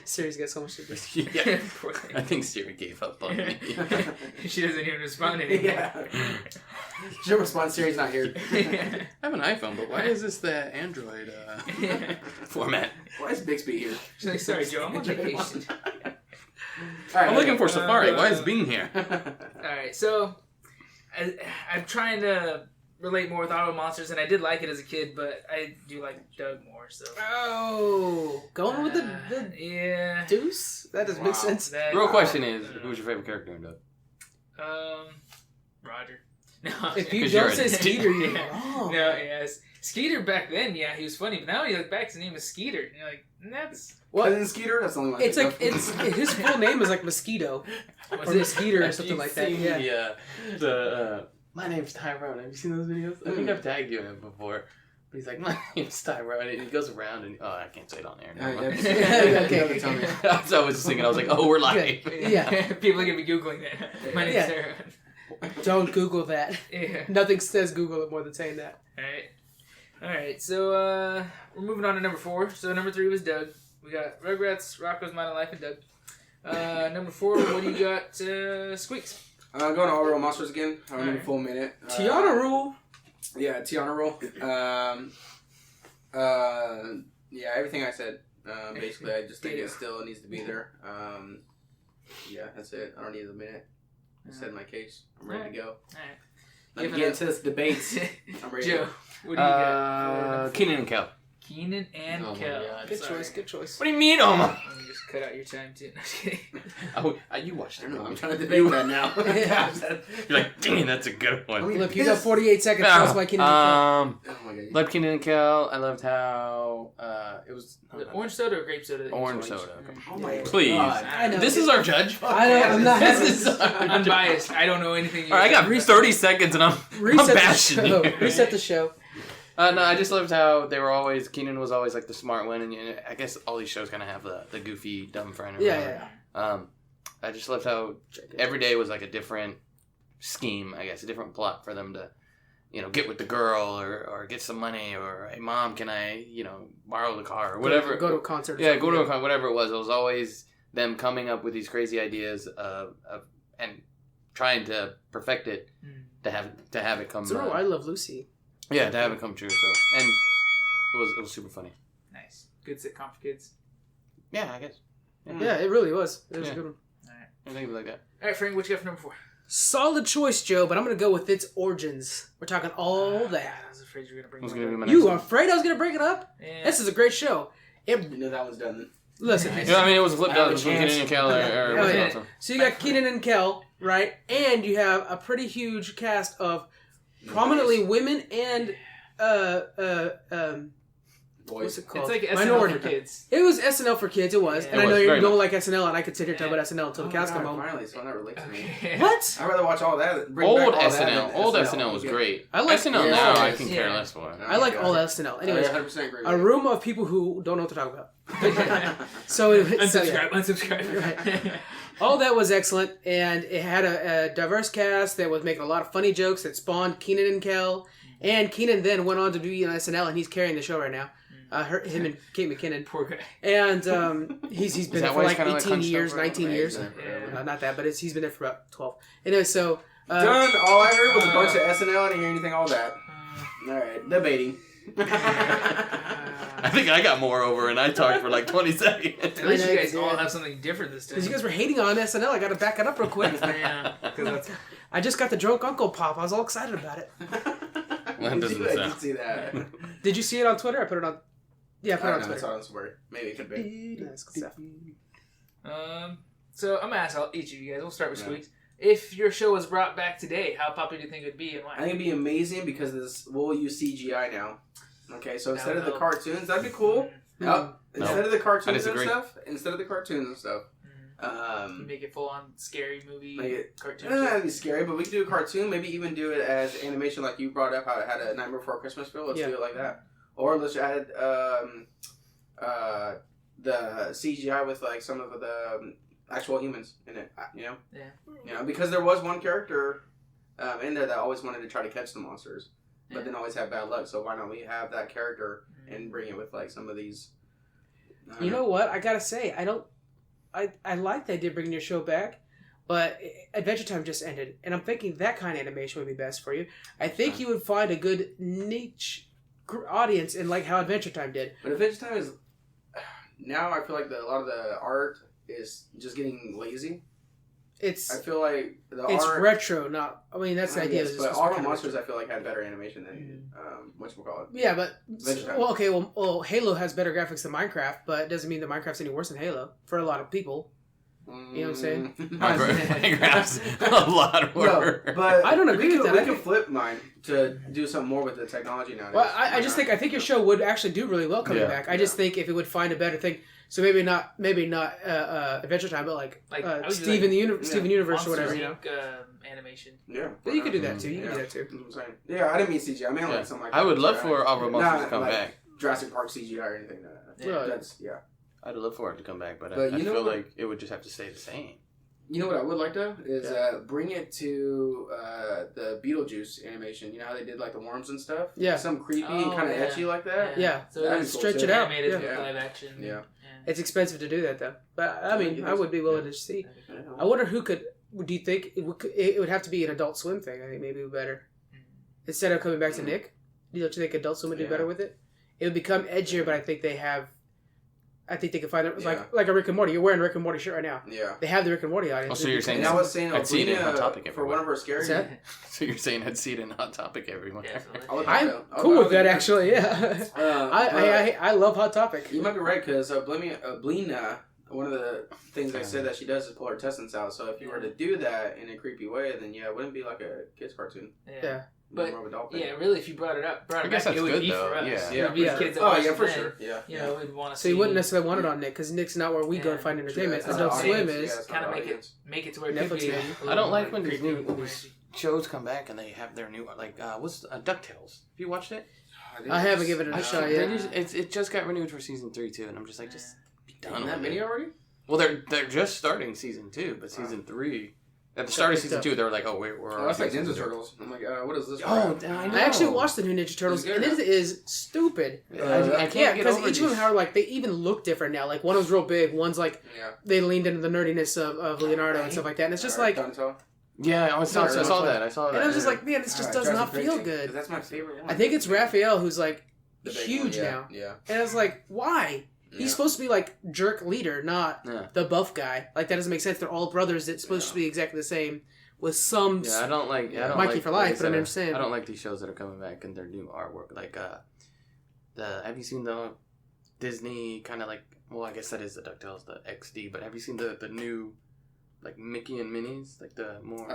Speaker 1: Siri's got so much to do.
Speaker 3: Yeah.
Speaker 2: Poor thing.
Speaker 3: I think Siri gave up on me.
Speaker 2: She doesn't even respond anymore.
Speaker 4: Yeah. She'll respond, Siri's not here.
Speaker 3: I have an iPhone, but why is this the Android format?
Speaker 4: Why is Bixby here?
Speaker 2: She's like, sorry, Joe, I'm on vacation.
Speaker 3: I'm looking for Safari. Why is Bing here?
Speaker 2: Alright, so I'm trying to relate more with Auto Monsters, and I did like it as a kid, but I do like Doug more, so.
Speaker 1: Oh, going with the
Speaker 2: yeah.
Speaker 1: deuce? That doesn't make
Speaker 4: Wow.
Speaker 1: sense.
Speaker 2: That-
Speaker 3: The real question is, who's your favorite character in Doug?
Speaker 2: Roger. No,
Speaker 1: If you
Speaker 3: 'Cause you're
Speaker 1: don't
Speaker 3: a
Speaker 1: say
Speaker 3: dick.
Speaker 1: Skeeter, you're
Speaker 2: Yeah.
Speaker 1: wrong.
Speaker 2: No, yes. Skeeter back then, yeah, he was funny, but now you look back, his name is Skeeter. And you're like, that's.
Speaker 1: What?
Speaker 4: Cousin Skeeter? That's the only one. I
Speaker 1: It's
Speaker 4: think
Speaker 1: like
Speaker 4: of.
Speaker 1: his full name is like Mosquito or Mosquito or something like that. Yeah.
Speaker 3: My name's Tyrone. Have you seen those videos? I think I've tagged you in it before. But he's like, my name's Tyrone. And he goes around and, oh, I can't say it on air. Never mind.
Speaker 1: Okay.
Speaker 3: So I was just thinking, I was like, oh, we're live.
Speaker 1: Yeah.
Speaker 2: People are going to be Googling that. My name's
Speaker 1: Yeah.
Speaker 2: Sarah.
Speaker 1: Don't Google that.
Speaker 2: Yeah.
Speaker 1: Nothing says Google it more than saying that.
Speaker 2: Alright, so we're moving on to number 4. So number 3 was Doug. We got Rugrats, Rocko's Modern Life, and Doug. Number 4, what do you got, Squeaks?
Speaker 4: Going to All Real Monsters again. I need a
Speaker 2: Alright.
Speaker 4: full minute.
Speaker 1: Tiana Rule.
Speaker 4: Yeah, Tiana Rule. Yeah, everything I said. Basically, I just think it still needs to be there. Yeah, that's it. I don't need a minute. I said my case. I'm ready to go.
Speaker 2: Alright.
Speaker 4: Let's
Speaker 2: Give it
Speaker 4: get
Speaker 2: up.
Speaker 4: into this debate. I'm ready.
Speaker 2: Joe, what do you got?
Speaker 3: Keenan and Kel.
Speaker 2: Keenan and
Speaker 3: Oh my
Speaker 2: Kel.
Speaker 3: God.
Speaker 1: Good
Speaker 2: Sorry.
Speaker 1: choice. Good choice.
Speaker 3: What do you mean, Oma?
Speaker 2: Let me just cut out your time too. No, just kidding.
Speaker 3: Oh, you watched
Speaker 4: I
Speaker 3: it.
Speaker 4: don't know. I'm trying to debate that now.
Speaker 3: You're like, dang, that's a good one.
Speaker 1: Look, you got 48 seconds. Tell us why Keenan and
Speaker 4: Oh my god.
Speaker 3: Loved Keenan and Kel. I loved how it was
Speaker 2: Was it orange soda or grape soda? that you
Speaker 3: orange
Speaker 2: chose?
Speaker 3: soda.
Speaker 4: Oh my
Speaker 3: Please.
Speaker 4: god.
Speaker 1: I know.
Speaker 3: This is our judge.
Speaker 1: I know. I'm not.
Speaker 3: This is our
Speaker 2: Unbiased. I don't know anything. You
Speaker 3: All right, I got
Speaker 2: said.
Speaker 3: 30 seconds and I'm
Speaker 1: Reset the
Speaker 3: bashing
Speaker 1: show.
Speaker 3: you.
Speaker 1: Reset the show.
Speaker 3: No, I just loved how they were always, Keenan was always like the smart one, and I guess all these shows kind of have the goofy, dumb friend. Or
Speaker 1: Yeah,
Speaker 3: whatever. I just loved how every day was like a different scheme, I guess, a different plot for them to, get with the girl or get some money or, hey, Mom, can I, borrow the car or whatever.
Speaker 1: Go to a concert. Or
Speaker 3: Yeah,
Speaker 1: something.
Speaker 3: go to a concert, whatever it was. It was always them coming up with these crazy ideas and trying to perfect it to have it come.
Speaker 1: So, I Love Lucy.
Speaker 3: Yeah, to have it come true. So, and it was super funny.
Speaker 2: Nice. Good sitcom for kids.
Speaker 3: Yeah, I guess.
Speaker 1: Yeah, it really was. It was
Speaker 3: Yeah.
Speaker 1: a good one.
Speaker 2: Alright.
Speaker 3: I think it was like that.
Speaker 2: Alright, Frank, what you got for number 4?
Speaker 1: Solid choice, Joe, but I'm going to go with its origins. We're talking all that.
Speaker 2: I was afraid you were going to bring
Speaker 3: It was
Speaker 2: one
Speaker 3: gonna be
Speaker 2: up.
Speaker 3: my next
Speaker 1: You
Speaker 3: one.
Speaker 1: are afraid I was going to bring it up?
Speaker 2: Yeah.
Speaker 1: This is a great show.
Speaker 4: You know that one's done.
Speaker 1: Listen.
Speaker 3: You know what I mean? It was a flip
Speaker 4: I have
Speaker 3: down
Speaker 4: a
Speaker 3: between
Speaker 4: chance.
Speaker 3: Keenan and Kel.
Speaker 1: Oh, yeah. So you got Keenan and Kel, right? And you have a pretty huge cast of prominently women and what's it called?
Speaker 2: It's like SNL
Speaker 1: Minority.
Speaker 2: for kids.
Speaker 1: It was SNL for kids. It was,
Speaker 2: Yeah.
Speaker 1: and
Speaker 3: It
Speaker 1: I know
Speaker 3: was,
Speaker 1: you
Speaker 3: very
Speaker 1: don't
Speaker 3: much.
Speaker 1: like SNL, and I could sit here and talk about SNL until the cows come home.
Speaker 4: Finally, so that relates to me.
Speaker 2: Okay.
Speaker 1: What?
Speaker 4: I'd rather watch all that. Bring
Speaker 3: Old
Speaker 4: back all that
Speaker 3: SNL.
Speaker 4: than
Speaker 3: Old SNL was
Speaker 4: Okay.
Speaker 3: great.
Speaker 1: I like
Speaker 3: SNL
Speaker 4: yeah,
Speaker 3: now.
Speaker 4: it
Speaker 3: I
Speaker 4: is.
Speaker 3: can care
Speaker 2: Yeah.
Speaker 3: less for.
Speaker 1: I like
Speaker 4: Okay.
Speaker 1: all SNL. Anyways,
Speaker 4: 100% agree.
Speaker 1: a room of people who don't know what to talk about. So yeah.
Speaker 2: Unsubscribe.
Speaker 1: Right. All that was excellent, and it had a diverse cast that was making a lot of funny jokes that spawned Keenan and Kel. And Keenan then went on to be on SNL, and he's carrying the show right now. Him and Kate McKinnon.
Speaker 2: Poor guy.
Speaker 1: And he's been there
Speaker 3: that
Speaker 1: for
Speaker 3: why he's
Speaker 1: like
Speaker 3: kinda
Speaker 1: 18
Speaker 3: like hunched
Speaker 1: years,
Speaker 3: over?
Speaker 1: 19 years.
Speaker 2: Yeah.
Speaker 1: Not that, but he's been there for about 12. Anyway, so...
Speaker 4: Done. All I heard was a bunch of SNL. I didn't hear anything all that. All right, debating.
Speaker 3: I think I got more over, and I talked for like 20 seconds.
Speaker 2: At least
Speaker 1: I
Speaker 2: you
Speaker 1: know
Speaker 2: guys
Speaker 1: you
Speaker 2: all
Speaker 1: did.
Speaker 2: have something different this time.
Speaker 1: Because you guys were hating on SNL, I got to back it up real quick.
Speaker 2: Yeah, 'cause that's
Speaker 1: I just got the Drunk Uncle pop. I was all excited about it.
Speaker 3: That doesn't
Speaker 4: I
Speaker 3: sound-
Speaker 4: did see that.
Speaker 1: Did you see it on Twitter? I put it on... Yeah, I put it on
Speaker 4: I
Speaker 1: Twitter.
Speaker 4: saw it on Twitter. Maybe it could be.
Speaker 1: That's good stuff.
Speaker 2: So I'm gonna ask each of you guys. We'll start with
Speaker 4: Yeah.
Speaker 2: Squeaks. If your show was brought back today, how popular do you think it would be and why?
Speaker 4: I think it'd be amazing because we'll use CGI now. Okay, so instead of the
Speaker 2: No.
Speaker 4: cartoons, that'd be cool. Yep. Instead of the cartoons and stuff,
Speaker 2: You make it full on scary movie
Speaker 4: Make it-
Speaker 2: cartoon.
Speaker 4: that'd be scary, but we could do a cartoon. Maybe even do it as animation, like you brought up how it had a Nightmare Before Christmas feel. Let's
Speaker 1: Yeah.
Speaker 4: do it like that, or let's add the CGI with like some of the actual humans in it. You know, because there was one character in there that always wanted to try to catch the monsters, but then always had bad luck. So why not we have that character and bring it with like some of these?
Speaker 1: You know what? I gotta say, I like the idea of bringing your show back, but Adventure Time just ended, and I'm thinking that kind of animation would be best for you. I think you would find a good niche audience in like how Adventure Time did.
Speaker 4: But Adventure Time is now. I feel like a lot of the art is just getting lazy. I feel like
Speaker 1: It's
Speaker 4: art.
Speaker 1: retro, not. I mean, that's the idea.
Speaker 4: Yes,
Speaker 1: is
Speaker 4: but
Speaker 1: it's
Speaker 4: All the
Speaker 1: kinda
Speaker 4: Monsters, I feel like had better animation than whatchamacallit.
Speaker 1: Yeah, but
Speaker 4: Adventure Time.
Speaker 1: well, okay, well, Halo has better graphics than Minecraft, but it doesn't mean that Minecraft's any worse than Halo for a lot of people. You know what I'm saying?
Speaker 3: Minecraft's a lot worse.
Speaker 4: No, but
Speaker 1: I don't agree with that.
Speaker 4: We
Speaker 1: I
Speaker 4: can
Speaker 1: think-
Speaker 4: flip mine to do something more with the technology nowadays.
Speaker 1: Well, I just think your show would actually do really well coming
Speaker 3: Yeah.
Speaker 1: back. I just think if it would find a better thing, so maybe not Adventure Time, but like
Speaker 2: I would do,
Speaker 1: Steven Steven Universe or whatever, you know.
Speaker 2: Monsters, Inc., animation.
Speaker 4: Yeah,
Speaker 1: But you could do that too. You
Speaker 4: Yeah.
Speaker 1: could do that too.
Speaker 4: That's what I'm saying. Yeah, I didn't mean CGI. I mean like something like
Speaker 3: I would
Speaker 4: that.
Speaker 3: love for All the Monsters to
Speaker 4: Not
Speaker 3: come
Speaker 4: like
Speaker 3: back.
Speaker 4: Jurassic Park CGI or anything.
Speaker 1: Right.
Speaker 4: That's
Speaker 3: I'd love for it to come back, but
Speaker 4: But
Speaker 3: I
Speaker 4: you know
Speaker 3: feel
Speaker 4: what?
Speaker 3: like it would just have to stay the same.
Speaker 4: You know what I would like though is bring it to the Beetlejuice animation. You know how they did like the worms and stuff.
Speaker 1: Yeah.
Speaker 4: Some creepy and
Speaker 2: Oh,
Speaker 4: kind of
Speaker 2: yeah.
Speaker 4: edgy like that.
Speaker 1: Yeah.
Speaker 2: So
Speaker 4: That'd
Speaker 2: it's
Speaker 4: be cool,
Speaker 1: stretch
Speaker 4: too.
Speaker 1: it out.
Speaker 2: animated
Speaker 1: Yeah.
Speaker 2: with live action.
Speaker 4: Yeah.
Speaker 1: It's expensive to do that though, but I mean, I would be willing to see.
Speaker 4: Yeah.
Speaker 1: I wonder who could. Do you think it would have to be an Adult Swim thing? I think maybe it would be better instead of coming back to Nick. Do you think Adult Swim would do
Speaker 4: Yeah.
Speaker 1: better with it? It would become edgier, but I think they have. I think they could find it
Speaker 4: Yeah.
Speaker 1: like a Rick and Morty. You're wearing a Rick and Morty shirt right now.
Speaker 4: Yeah.
Speaker 1: They have the Rick and Morty audience.
Speaker 3: Oh, so you're saying
Speaker 4: And I was saying
Speaker 3: I'd see it in Hot Topic
Speaker 4: for
Speaker 3: everywhere.
Speaker 4: one of our scary.
Speaker 1: What's that?
Speaker 3: So you're saying I'd see it in Hot Topic everywhere.
Speaker 2: Definitely.
Speaker 4: I would
Speaker 1: I'm
Speaker 4: like that.
Speaker 1: cool
Speaker 4: I
Speaker 1: with that
Speaker 4: would-
Speaker 1: actually. Yeah.
Speaker 4: but
Speaker 1: I love Hot Topic.
Speaker 4: You might be right because Blina, one of the things I said that she does is pull her intestines out. So if you were to do that in a creepy way, then yeah, it wouldn't be like a kids cartoon.
Speaker 1: Yeah.
Speaker 2: But,
Speaker 4: more of a adult thing.
Speaker 2: Yeah, really, if you brought it
Speaker 3: I
Speaker 2: up,
Speaker 3: guess
Speaker 2: back,
Speaker 3: that's
Speaker 2: it would
Speaker 3: good,
Speaker 2: be
Speaker 3: though.
Speaker 2: for us.
Speaker 3: Yeah.
Speaker 2: It would be
Speaker 1: Yeah.
Speaker 2: the kids that
Speaker 4: Oh
Speaker 2: watch
Speaker 4: yeah,
Speaker 2: it
Speaker 4: for
Speaker 2: then.
Speaker 4: sure. Yeah.
Speaker 2: You know, we'd want to
Speaker 1: So
Speaker 2: see.
Speaker 1: you wouldn't necessarily want it on Nick because Nick's not where we go to
Speaker 2: Yeah.
Speaker 1: find entertainment.
Speaker 4: True, that's
Speaker 1: Adult
Speaker 4: not
Speaker 1: Swim
Speaker 4: audience.
Speaker 1: is.
Speaker 4: Yeah, it's not
Speaker 2: kind of
Speaker 4: audience.
Speaker 2: make it to where it
Speaker 1: Netflix
Speaker 2: could be.
Speaker 1: maybe.
Speaker 2: a little
Speaker 3: I don't
Speaker 2: more
Speaker 3: like when these
Speaker 2: creepy,
Speaker 3: new
Speaker 2: more
Speaker 3: these
Speaker 2: edgy.
Speaker 3: shows come back and they have their new what's DuckTales? Have you watched it?
Speaker 1: I haven't given it a shot yet.
Speaker 3: It just got renewed for season 3 too, and I'm just like, just be done
Speaker 4: Done
Speaker 3: with
Speaker 4: that
Speaker 3: it.
Speaker 4: many already?
Speaker 3: Well, they're just starting season 2, but season 3. At the start of season 2, they were like, "Oh, we're
Speaker 4: Oh, that's like
Speaker 3: season
Speaker 4: Ninja
Speaker 3: 2.
Speaker 4: Turtles. I'm like, what is this?
Speaker 3: Oh,
Speaker 4: crap?
Speaker 3: I know.
Speaker 1: I actually watched the new Ninja Turtles,
Speaker 4: Is it
Speaker 1: and
Speaker 4: good?
Speaker 1: it is stupid.
Speaker 3: I
Speaker 1: Yeah,
Speaker 3: can't get
Speaker 1: because
Speaker 3: over
Speaker 1: each of them
Speaker 3: these.
Speaker 1: are like they even look different now. Like one was real big, one's like
Speaker 4: Yeah.
Speaker 1: they leaned into the nerdiness of Leonardo and stuff like that. And it's just like,
Speaker 4: Donatello.
Speaker 3: Yeah, I saw
Speaker 1: No, it's
Speaker 3: that.
Speaker 1: fun.
Speaker 3: I saw that.
Speaker 1: and I was just
Speaker 3: yeah.
Speaker 1: like, man, this just
Speaker 4: Alright,
Speaker 1: does not
Speaker 4: Jurassic
Speaker 1: feel
Speaker 4: Park,
Speaker 1: good.
Speaker 4: That's my favorite one.
Speaker 1: I think it's Raphael who's like
Speaker 4: The big
Speaker 1: huge
Speaker 4: one, yeah,
Speaker 1: now,
Speaker 4: Yeah.
Speaker 1: and I was like, why?
Speaker 4: Yeah.
Speaker 1: He's supposed to be like jerk leader, not
Speaker 3: Yeah.
Speaker 1: the buff guy. Like that doesn't make sense. They're all brothers. That's supposed to be exactly the same, with some.
Speaker 3: Yeah, I don't like. I don't
Speaker 1: Mikey
Speaker 3: like
Speaker 1: for life,
Speaker 3: these
Speaker 1: but I
Speaker 3: that are-
Speaker 1: understand.
Speaker 3: I don't like these shows that are coming back and their new artwork. Like have you seen the Disney kind of like, well, I guess that is the DuckTales, the XD, but have you seen the new, like, Mickey and Minnie's? Like, the more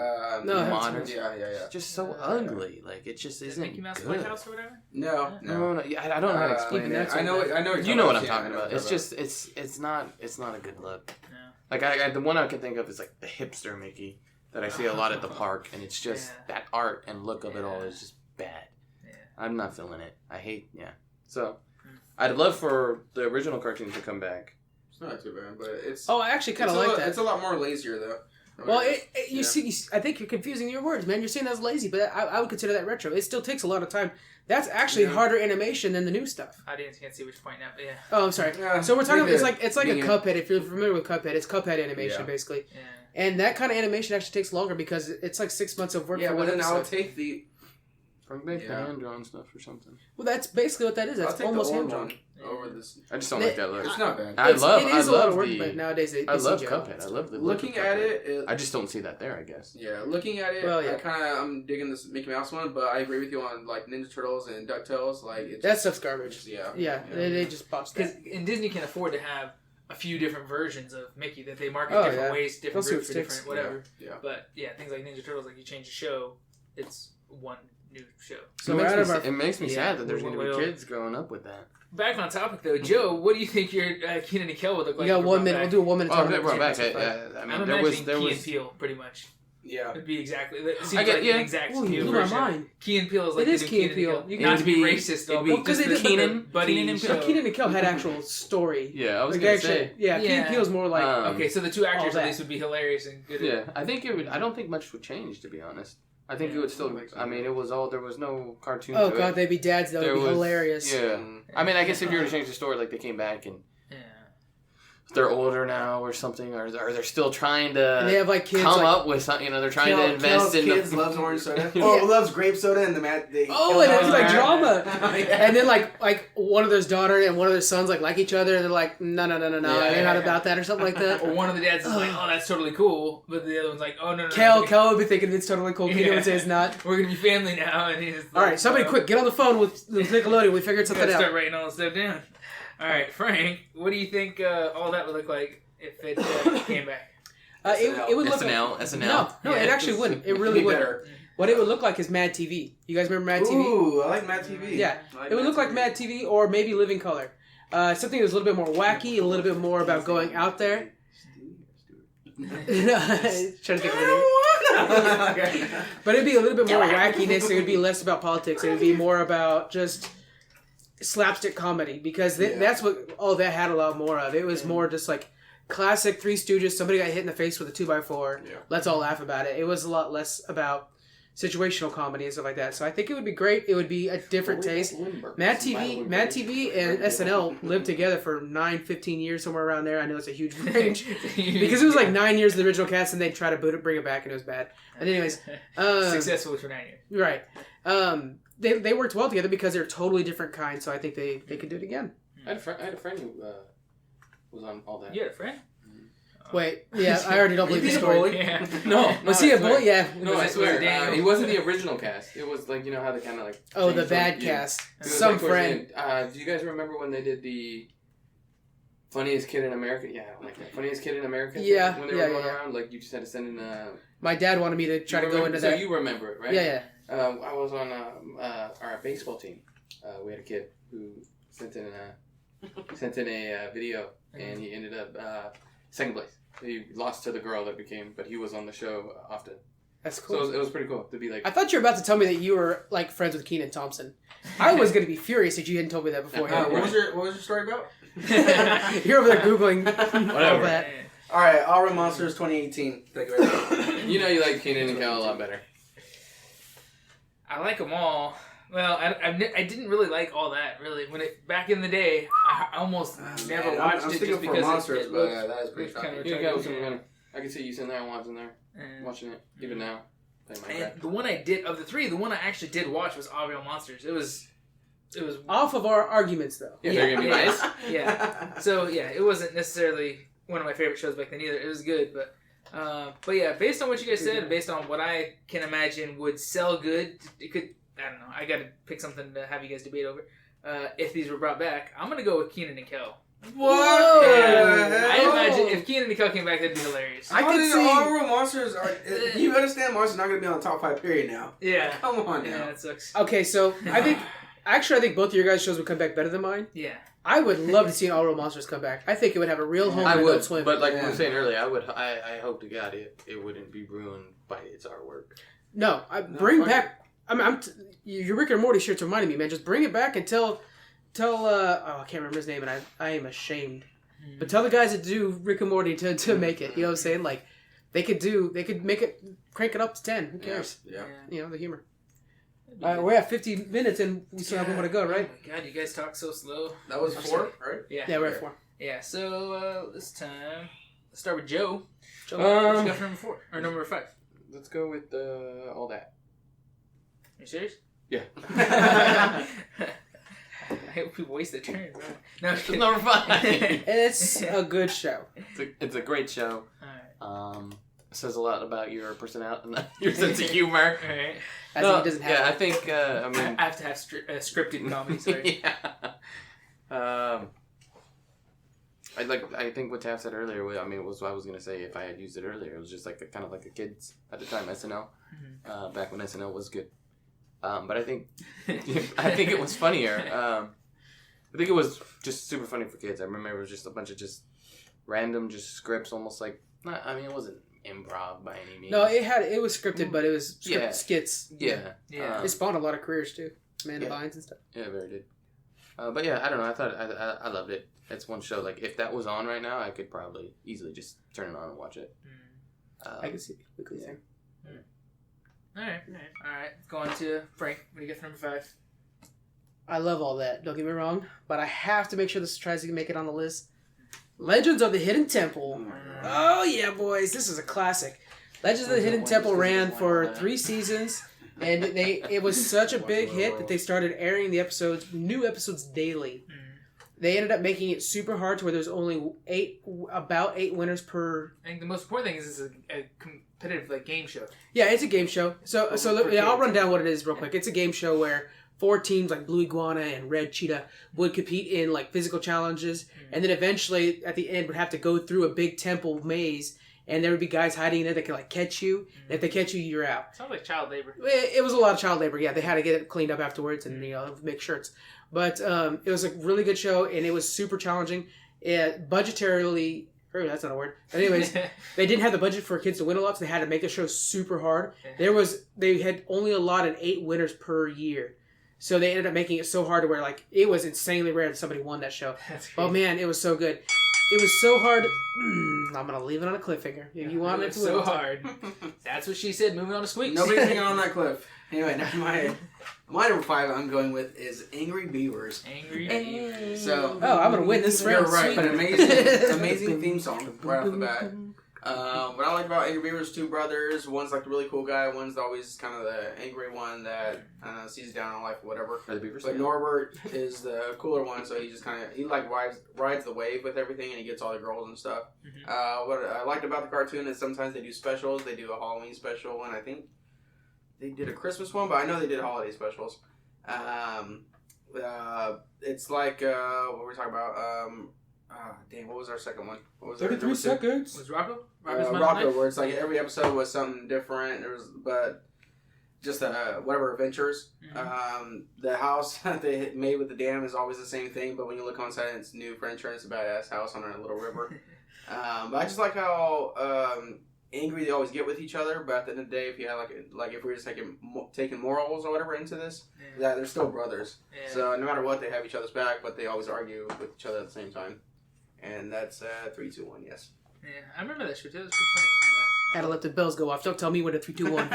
Speaker 1: No,
Speaker 3: modern?
Speaker 4: Yeah.
Speaker 3: It's just so ugly. Like, it just isn't
Speaker 2: Mickey Mouse
Speaker 3: good.
Speaker 2: Playhouse or whatever?
Speaker 4: No.
Speaker 3: Yeah, I don't know how to explain
Speaker 1: even
Speaker 3: it.
Speaker 1: that's
Speaker 4: I know.
Speaker 3: You know what I'm
Speaker 4: Yeah,
Speaker 3: talking
Speaker 4: I know
Speaker 3: about.
Speaker 4: what
Speaker 3: It's
Speaker 4: you're
Speaker 3: just, it's not a good look.
Speaker 2: No.
Speaker 3: Like, the one I can think of is, like, the hipster Mickey that I see a lot at the park, and it's just, that art and look of it all is just bad.
Speaker 2: Yeah.
Speaker 3: I'm not feeling it. I hate, So, I'd love for the original cartoon to come back.
Speaker 4: It's not too bad, but it's.
Speaker 1: Oh, I actually kind of like that.
Speaker 4: It's a lot more lazier though.
Speaker 1: Well, you see, I think you're confusing your words, man. You're saying that's lazy, but I would consider that retro. It still takes a lot of time. That's actually harder animation than the new stuff.
Speaker 2: I can't see which point now, but yeah.
Speaker 1: Oh, I'm sorry.
Speaker 4: Yeah,
Speaker 1: So we're talking.
Speaker 4: pretty
Speaker 1: It's like a
Speaker 4: good.
Speaker 1: Cuphead. If you're familiar with Cuphead, it's Cuphead animation basically.
Speaker 2: Yeah.
Speaker 1: And that kind of animation actually takes longer because it's like 6 months of work for
Speaker 4: Yeah,
Speaker 1: one
Speaker 4: but then
Speaker 1: episode.
Speaker 4: I'll take the.
Speaker 3: Bring back the hand-drawn stuff or something.
Speaker 1: Well, that's basically what that is.
Speaker 4: I'll
Speaker 1: That's
Speaker 4: take
Speaker 1: almost
Speaker 4: the
Speaker 1: hand
Speaker 4: orange
Speaker 1: drawn.
Speaker 4: one over this.
Speaker 3: I just don't like that look.
Speaker 4: It's not bad.
Speaker 3: I
Speaker 1: It is a lot of work,
Speaker 3: the.
Speaker 1: but nowadays
Speaker 3: I love
Speaker 1: CGI.
Speaker 3: Cuphead. I love the look
Speaker 4: Looking
Speaker 3: of
Speaker 4: at
Speaker 3: Cuphead.
Speaker 4: it,
Speaker 3: I just don't see that there, I guess.
Speaker 4: yeah. Looking at it,
Speaker 1: Well, yeah.
Speaker 4: I'm digging this Mickey Mouse one, but I agree with you on like Ninja Turtles and DuckTales. Like it's
Speaker 1: That stuff's garbage.
Speaker 4: yeah.
Speaker 1: They just botched
Speaker 2: Because
Speaker 1: that.
Speaker 2: Disney can afford to have a few different versions of Mickey that they market
Speaker 1: Oh,
Speaker 2: different
Speaker 1: yeah.
Speaker 2: ways, different
Speaker 1: They'll see
Speaker 2: groups,
Speaker 1: what
Speaker 2: or
Speaker 1: sticks.
Speaker 2: different whatever.
Speaker 4: Yeah.
Speaker 2: But yeah, things like Ninja Turtles, like you change the show, it's one new show.
Speaker 1: So we're out of our.
Speaker 3: It makes me sad that there's
Speaker 2: we-
Speaker 3: going to be
Speaker 2: we'll-
Speaker 3: kids growing up with that.
Speaker 2: Back on topic though, Joe, what do you think your Keenan and Kel would look like?
Speaker 1: You got
Speaker 2: if
Speaker 1: 1
Speaker 2: we're
Speaker 1: minute. We'll
Speaker 2: back?
Speaker 1: do a 1 minute.
Speaker 3: Oh,
Speaker 1: talk
Speaker 3: okay,
Speaker 1: about
Speaker 3: we're back.
Speaker 1: Jurassic Park.
Speaker 3: I mean,
Speaker 2: I'm
Speaker 3: there
Speaker 2: imagining
Speaker 3: was.
Speaker 2: Key and Peele, pretty much.
Speaker 4: Yeah.
Speaker 2: It'd be exactly. It seems
Speaker 3: I get-
Speaker 2: like
Speaker 3: yeah.
Speaker 2: an exact
Speaker 1: Ooh, you
Speaker 2: Peele
Speaker 1: blew my
Speaker 2: version.
Speaker 1: mind.
Speaker 2: Key and Peele is like
Speaker 1: It is
Speaker 2: the new
Speaker 1: Key and
Speaker 2: Keenan
Speaker 1: Peele.
Speaker 2: Peele.
Speaker 1: You
Speaker 2: Not
Speaker 1: can-
Speaker 2: to be
Speaker 3: It'd be-
Speaker 2: racist, though.
Speaker 3: it'd be
Speaker 2: but
Speaker 1: because
Speaker 2: just
Speaker 1: they
Speaker 2: the
Speaker 1: did
Speaker 3: Keenan-
Speaker 2: buddy
Speaker 3: Keenan and
Speaker 2: show.
Speaker 3: Peele.
Speaker 1: Keenan and Kel had actual story.
Speaker 3: Yeah, I was
Speaker 1: Like,
Speaker 3: going to
Speaker 1: actually,
Speaker 3: say.
Speaker 1: yeah, Key and
Speaker 2: Yeah.
Speaker 1: Peele's more like.
Speaker 2: Okay, so the two actors
Speaker 1: all
Speaker 2: at
Speaker 1: that.
Speaker 2: least would be hilarious and good.
Speaker 3: Yeah, I think it would. I don't think much would change, to be honest. I think it would still. I mean, it was all. There was no cartoon.
Speaker 1: Oh
Speaker 3: to
Speaker 1: god,
Speaker 3: it.
Speaker 1: they'd be dads. That
Speaker 3: There
Speaker 1: would be
Speaker 3: was-
Speaker 1: hilarious.
Speaker 3: Yeah. I mean, I guess if you were to change the story, like they came back and
Speaker 2: Yeah.
Speaker 3: they're older now or something, or they're still trying to
Speaker 1: And they have like kids.
Speaker 3: come
Speaker 1: like,
Speaker 3: up with something. You know, they're trying to invest in.
Speaker 4: kids
Speaker 3: the,
Speaker 4: loves orange soda.
Speaker 1: Yeah.
Speaker 4: Or loves grape soda and the
Speaker 1: Oh, and it's like
Speaker 2: Yeah.
Speaker 1: drama.
Speaker 4: Yeah.
Speaker 1: And then like one of their daughter and one of their sons like each other, and they're like, no,
Speaker 4: Yeah.
Speaker 1: they're not about that or something like that.
Speaker 2: Or one of the dads is like, oh, that's totally cool. But the other one's like, oh, no.
Speaker 1: Kel would be thinking it's totally cool. Peter would say it's not.
Speaker 2: We're going to be family now. And he's
Speaker 1: All right, somebody quick, get on the phone with Nickelodeon. We figured something
Speaker 2: Start
Speaker 1: out.
Speaker 2: writing all this stuff down. All right, Frank, what do you think all that would look like if it came back?
Speaker 1: It would look
Speaker 3: SNL,
Speaker 1: like,
Speaker 3: SNL.
Speaker 1: No, it actually wouldn't. It really
Speaker 4: Be
Speaker 1: wouldn't.
Speaker 4: better.
Speaker 1: What it would look like is Mad TV. You guys remember Mad TV?
Speaker 4: Ooh, I like Mad TV.
Speaker 1: Yeah.
Speaker 4: I
Speaker 1: It would look like Mad TV or maybe Living Color. Something that was a little bit more wacky, a little bit more about going out there. Trying to think of the name. But it'd be a little bit more wackiness. It would be less about politics. It would be more about just slapstick comedy because that's what all that had a lot more of. It was more just like classic Three Stooges. Somebody got hit in the face with a 2x4.
Speaker 4: Yeah.
Speaker 1: Let's all laugh about it. It was a lot less about situational comedy and stuff like that. So I think it would be great. It would be a different taste. Mad TV and SNL lived together for 9-15 years, somewhere around there. I know it's a huge range because it was like 9 years of the original cast, and they tried to bring it back, and it was bad. But anyways,
Speaker 2: Successful for 9 years.
Speaker 1: right? They worked well together because they're totally different kinds. So I think they could do it again.
Speaker 3: I had a friend who was on all that.
Speaker 2: You had a friend?
Speaker 1: Wait, yeah, I already don't believe the
Speaker 4: He's a
Speaker 1: story.
Speaker 4: bully.
Speaker 2: Yeah.
Speaker 3: No,
Speaker 1: Was he
Speaker 3: I
Speaker 1: a
Speaker 3: swear.
Speaker 1: bully? Yeah.
Speaker 3: No, I
Speaker 2: Was it
Speaker 3: swear.
Speaker 2: Daniel?
Speaker 3: He wasn't the original cast. It was like, you know how they kind of like.
Speaker 1: Oh, the
Speaker 3: changed
Speaker 1: bad
Speaker 3: those- yeah.
Speaker 1: cast.
Speaker 3: It was
Speaker 1: Some
Speaker 3: like towards
Speaker 1: friend.
Speaker 3: the end. Do you guys remember when they did the Funniest Kid in America? Yeah, I don't like that. Funniest Kid in America? thing?
Speaker 1: Yeah,
Speaker 3: When they
Speaker 1: yeah,
Speaker 3: were going
Speaker 1: yeah.
Speaker 3: around, like you just had to send in
Speaker 1: My dad wanted me to try to go into
Speaker 3: so
Speaker 1: that.
Speaker 3: you remember it, right?
Speaker 1: Yeah, yeah.
Speaker 3: I was on our baseball team. We had a kid who sent in a video, and he ended up second place. He lost to the girl that became, but he was on the show often.
Speaker 1: That's
Speaker 3: So
Speaker 1: cool.
Speaker 3: it was pretty cool to be like.
Speaker 1: I thought you were about to tell me that you were like friends with Kenan Thompson. I was going to be furious if you hadn't told me that before.
Speaker 4: What was your story about?
Speaker 1: You're over there Googling all
Speaker 3: Whatever.
Speaker 1: that.
Speaker 4: All right, All Real Monsters 2018. Thank you very much.
Speaker 3: You know you like Keenan and Kel a lot better.
Speaker 2: I like them all. Well, I didn't really like all that, really. Back in the day, I almost never
Speaker 4: Man,
Speaker 2: watched
Speaker 4: I'm
Speaker 2: it
Speaker 4: sticking
Speaker 2: just
Speaker 4: for
Speaker 2: because
Speaker 4: Monsters,
Speaker 2: it
Speaker 4: but
Speaker 2: looked,
Speaker 4: that is pretty
Speaker 2: looked kind
Speaker 4: shocking.
Speaker 2: of
Speaker 3: You
Speaker 2: retarded.
Speaker 3: guys are gonna. I can see you sitting there and watching it, even now. Playing Minecraft.
Speaker 2: And the one I did, of the three, the one I actually did watch was All Real Monsters. It was
Speaker 1: Off of our arguments, though.
Speaker 3: Yeah, they're gonna be
Speaker 2: yeah.
Speaker 3: nice.
Speaker 2: Yeah. So yeah, it wasn't necessarily one of my favorite shows back then either. It was good, but yeah, based on what you guys said, based on what I can imagine would sell good, it could. I don't know. I got to pick something to have you guys debate over. if these were brought back, I'm gonna go with Keenan and Kel.
Speaker 4: What?
Speaker 2: Yeah. I imagine if Keenan and Kel came back, that'd be hilarious.
Speaker 4: I could see all real monsters are. You understand? Monsters not gonna be on the top 5 period now.
Speaker 2: Yeah.
Speaker 4: Come on now.
Speaker 2: Yeah, that sucks.
Speaker 1: Okay, so I think both of your guys' shows would come back better than mine.
Speaker 2: Yeah.
Speaker 1: I would love to see an All Real Monsters come back. I think it would have a real home
Speaker 3: I
Speaker 1: in
Speaker 3: would,
Speaker 1: Adult Swim.
Speaker 3: but like we were saying earlier, I hope to God it wouldn't be ruined by its artwork.
Speaker 1: No, bring back. Your Rick and Morty shirts reminded me, man. Just bring it back and tell. I can't remember his name, and I am ashamed. But tell the guys that do Rick and Morty to make it. You know what I'm saying? Like they could make it, crank it up to 10. Who cares?
Speaker 4: Yeah.
Speaker 1: You know the humor. We're at 50 minutes and we still have one more to go, right?
Speaker 2: Oh my God, you guys talk so slow.
Speaker 4: That was 4, right?
Speaker 2: Yeah.
Speaker 1: Yeah, we're at 4.
Speaker 2: Yeah. So this time, let's start with Joe.
Speaker 1: Joe,
Speaker 2: what you got for number 4 or number 5?
Speaker 3: Let's go with all that.
Speaker 2: Are you serious?
Speaker 3: Yeah.
Speaker 2: I hope people waste their turn, bro. No,
Speaker 3: It's number 5.
Speaker 1: It's a good show.
Speaker 3: It's a great show.
Speaker 2: Alright.
Speaker 3: It says a lot about your personality, your sense of humor.
Speaker 2: Alright.
Speaker 1: As if he doesn't have
Speaker 3: yeah,
Speaker 1: it.
Speaker 3: I think. I mean,
Speaker 2: I have to have scripted comedy. Sorry.
Speaker 3: yeah. I think what Taff said earlier. I mean, was what I was gonna say if I had used it earlier. It was just like kind of like a kids at the time SNL, back when SNL was good. But I think it was funnier. I think it was just super funny for kids. I remember it was just a bunch of just random scripts, almost like. I mean, it wasn't improv by any means.
Speaker 1: No, it was scripted, but it was skits.
Speaker 3: Yeah.
Speaker 2: Yeah.
Speaker 1: It spawned a lot of careers too. Amanda Bynes and stuff.
Speaker 3: Yeah, it very did. But yeah, I don't know. I thought I loved it. It's one show. Like if that was on right now, I could probably easily just turn it on and watch it.
Speaker 1: I can see the weekly thing.
Speaker 2: All right. Go on to Frank. What do you get for number 5?
Speaker 1: I love all that. Don't get me wrong, but I have to make sure this tries to make it on the list. Legends of the Hidden Temple. Oh yeah, boys, this is a classic. Legends of the Hidden Temple ran for 3 seasons, and it was such a big hit that they started airing the new episodes daily. They ended up making it super hard to where there's only about 8 winners per.
Speaker 2: I think the most important thing is it's a competitive game show.
Speaker 1: Yeah, it's a game show. So I'll run down what it is real quick. It's a game show where 4 teams like Blue Iguana and Red Cheetah would compete in like physical challenges, and then eventually at the end would have to go through a big temple maze, and there would be guys hiding in there that could like catch you. And if they catch you, you're out.
Speaker 2: Sounds like child labor.
Speaker 1: It was a lot of child labor. Yeah, they had to get it cleaned up afterwards and make shirts. But it was a really good show, and it was super challenging. Budgetarily, that's not a word. But anyways, they didn't have the budget for kids to win a lot, so they had to make the show super hard. They had only allotted 8 winners per year. So they ended up making it so hard to where like it was insanely rare that somebody won that show. Oh man, it was so good. It was so hard. I'm gonna leave it on a cliffhanger. If you want it to
Speaker 2: so
Speaker 1: win,
Speaker 2: hard. That's what she said. Moving on to Squeaks.
Speaker 4: Nobody's hanging on that cliff. Anyway, now my number 5 I'm going with is Angry Beavers.
Speaker 2: Angry Beavers.
Speaker 4: So
Speaker 1: I'm gonna win this round.
Speaker 4: You're right, but amazing theme song right off the bat. What I like about Angry Beavers, 2 brothers. One's like the really cool guy. One's always kind of the angry one that sees down on life or whatever.
Speaker 3: Are the Beavers?
Speaker 4: But Norbert is the cooler one, so he just kind of rides the wave with everything, and he gets all the girls and stuff. What I liked about the cartoon is sometimes they do specials. They do a Halloween special, and I think they did a Christmas one, but I know they did holiday specials. It's like what were we talking about? What was our second one? What was
Speaker 1: 33 seconds.
Speaker 2: Was Rocko?
Speaker 4: Rocko, where it's like every episode was something different. But just whatever adventures. The house that they made with the dam is always the same thing, but when you look on site, it's new furniture. And it's a badass house on a little river. But I just like how angry they always get with each other. But at the end of the day, if you had like if we were just taking morals or whatever into this, that they're still brothers. Yeah. So no matter what, they have each other's back, but they always argue with each other at the same time. And that's 3, 2, 1. Yes.
Speaker 2: Yeah, I remember that show too. It was pretty funny.
Speaker 1: Had to let the bells go off. Don't tell me when it's 3, 2, 1.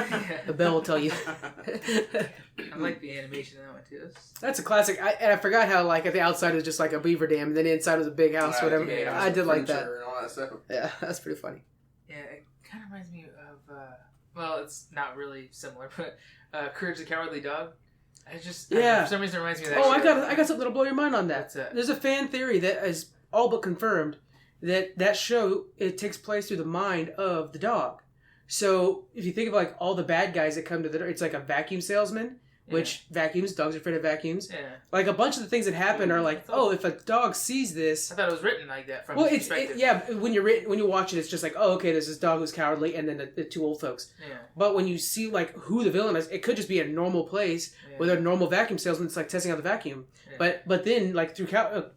Speaker 1: The bell will tell you.
Speaker 2: I like the animation of that one too.
Speaker 1: That's a classic. I forgot how like at the outside was just like a beaver dam, and then inside was a big house, whatever.
Speaker 4: Yeah,
Speaker 1: I did like that.
Speaker 4: And all that stuff.
Speaker 1: Yeah, that's pretty funny.
Speaker 2: Yeah, it kind of reminds me of. Well, it's not really similar, but Courage the Cowardly Dog. For some reason, it reminds me of that.
Speaker 1: Oh,
Speaker 2: show.
Speaker 1: I got something to blow your mind on that. There's a fan theory that is all but confirmed that show, it takes place through the mind of the dog. So if you think of like all the bad guys that come to it's like a vacuum salesman which vacuums, dogs are afraid of vacuums.
Speaker 2: Yeah.
Speaker 1: Like a bunch of the things that happen are like, oh, if a dog sees this.
Speaker 2: I thought it was written like that from his perspective.
Speaker 1: When you watch it, it's just like, oh, okay, there's this dog who's cowardly, and then the two old folks.
Speaker 2: Yeah.
Speaker 1: But when you see like who the villain is, it could just be a normal place with a normal vacuum salesman. It's like testing out the vacuum. Yeah. But then like through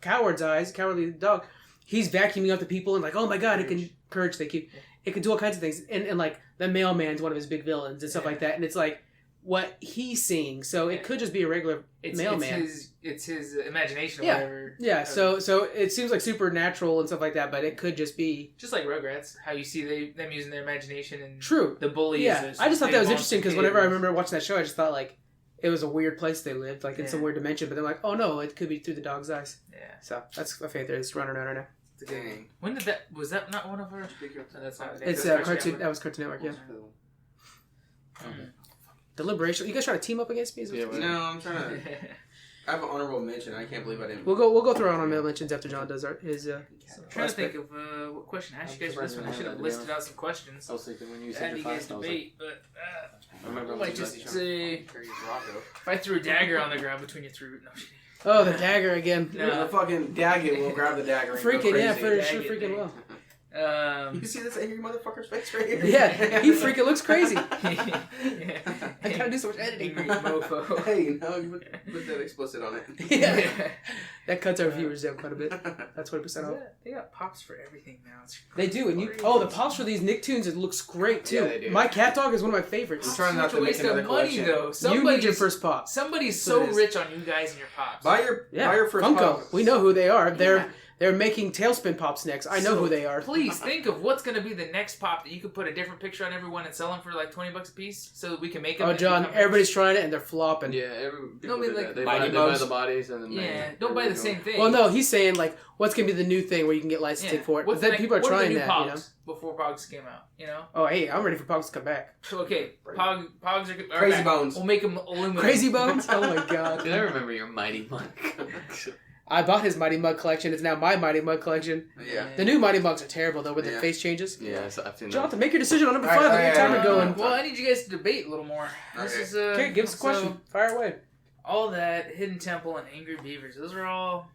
Speaker 1: Coward's eyes, Cowardly Dog, he's vacuuming up the people and like, oh my god, it can courage. Thank you. It can do all kinds of things, and like the mailman's one of his big villains and stuff like that, and it's like what he's seeing. So it could just be a regular mailman.
Speaker 2: It's his imagination or whatever.
Speaker 1: Yeah. So it seems like supernatural and stuff like that, but it could just be
Speaker 2: just like Rugrats. How you see them using their imagination and
Speaker 1: true.
Speaker 2: The bully.
Speaker 1: Yeah, I just thought that was interesting because whenever I remember watching that show, I just thought like it was a weird place they lived, like in some weird dimension. But they're like, oh no, it could be through the dog's eyes. Yeah. So that's my favorite. It's running around right now.
Speaker 4: Dang.
Speaker 2: When did that? Was that not one of our? That's not.
Speaker 1: It's cartoon. That was Cartoon Network. Yeah. Deliberation. You guys trying to team up against me?
Speaker 4: No, I'm trying to. I have an honorable mention. I can't believe I didn't.
Speaker 1: We'll go through our honorable mentions after John does his.
Speaker 2: I'm trying to think of what question. I should have listed out some questions.
Speaker 3: I was thinking when you
Speaker 2: said
Speaker 3: your
Speaker 2: guys
Speaker 3: class,
Speaker 2: debate, but
Speaker 3: I
Speaker 2: might just say if I threw a dagger on the ground between your three. No.
Speaker 1: Oh, the dagger again.
Speaker 4: No, the fucking dagger will grab the dagger. And
Speaker 1: freaking,
Speaker 4: yeah,
Speaker 1: for sure, freaking well.
Speaker 4: You see this angry motherfucker's face right here?
Speaker 1: Yeah, he freaking looks crazy.
Speaker 2: I
Speaker 1: gotta do so much editing.
Speaker 2: Mofo.
Speaker 4: Hey, no, you put that explicit on it.
Speaker 1: Yeah. That cuts our viewers down quite a bit. That's 20% off.
Speaker 2: They got pops for everything now.
Speaker 1: They do, and the pops for these Nicktoons, it looks great too.
Speaker 4: Yeah, they do.
Speaker 1: My cat dog is one of my favorites.
Speaker 4: I'm trying not to make another collection.
Speaker 2: Though.
Speaker 1: You need your first pop.
Speaker 2: Somebody's so rich on you guys and your pops.
Speaker 4: Buy your first
Speaker 1: Funko.
Speaker 4: pop.
Speaker 1: We know who they are. They're making Tailspin Pops next. I know who they are.
Speaker 2: Please think of what's going to be the next pop that you could put a different picture on everyone and sell them for like $20 a piece, so that we can make them.
Speaker 1: Oh, John, everybody's trying it and they're flopping.
Speaker 3: Yeah, they
Speaker 4: buy
Speaker 3: the bodies and then
Speaker 2: don't buy the same thing.
Speaker 1: Well, no, he's saying like what's going to be the new thing where you can get licensing for it. But then people are trying that,
Speaker 2: Pogs, you know. Before Pogs came out, you know.
Speaker 1: Oh, hey, I'm ready for Pogs to come back.
Speaker 2: Okay, Pogs are
Speaker 4: Crazy
Speaker 2: back.
Speaker 4: Bones.
Speaker 2: We'll make them aluminum.
Speaker 1: Crazy Bones. Oh my god.
Speaker 3: Dude, I remember your Mighty Mug.
Speaker 1: I bought his Mighty Mug collection. It's now my Mighty Mug collection.
Speaker 4: Yeah.
Speaker 1: The new Mighty Mugs are terrible, though, with the face changes.
Speaker 3: Yeah, I've seen that.
Speaker 1: Jonathan, make your decision on number 5. Get your timer going.
Speaker 2: Well, I need you guys to debate a little more.
Speaker 1: Okay, give us a question. Fire away.
Speaker 2: All that, Hidden Temple, and Angry Beavers. Those are all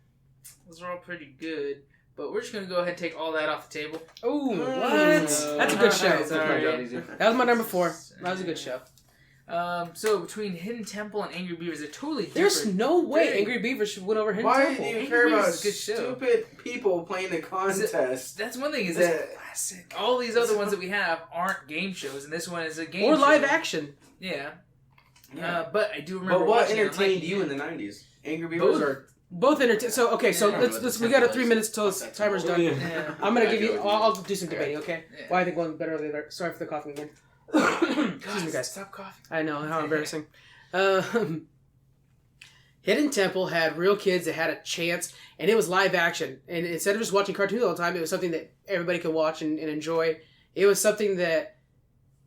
Speaker 2: pretty good. But we're just going to go ahead and take all that off the table.
Speaker 1: Ooh, what? That's a good show. That was my number 4. That was a good show.
Speaker 2: So between Hidden Temple and Angry Beavers, they're totally different.
Speaker 1: There's no way Angry Beavers should win over Hidden Temple.
Speaker 4: Why do you care about stupid people playing the contest?
Speaker 2: That's one thing. Is that classic? All these other ones that we have aren't game shows, and this one is a game show.
Speaker 1: Or live action.
Speaker 2: Yeah. But I do remember.
Speaker 4: But what entertained you in the 90s? Angry Beavers or
Speaker 1: both entertain. So okay, so let's. We got 3 minutes till the timer's done. Yeah. I'm gonna give you. I'll do some debating. Okay. Yeah. Well, I think one better later. Sorry for the coughing again. Excuse me, guys.
Speaker 2: Stop coughing.
Speaker 1: I know, how embarrassing. Hidden Temple had real kids that had a chance, and it was live action. And instead of just watching cartoons all the time, it was something that everybody could watch and enjoy. It was something that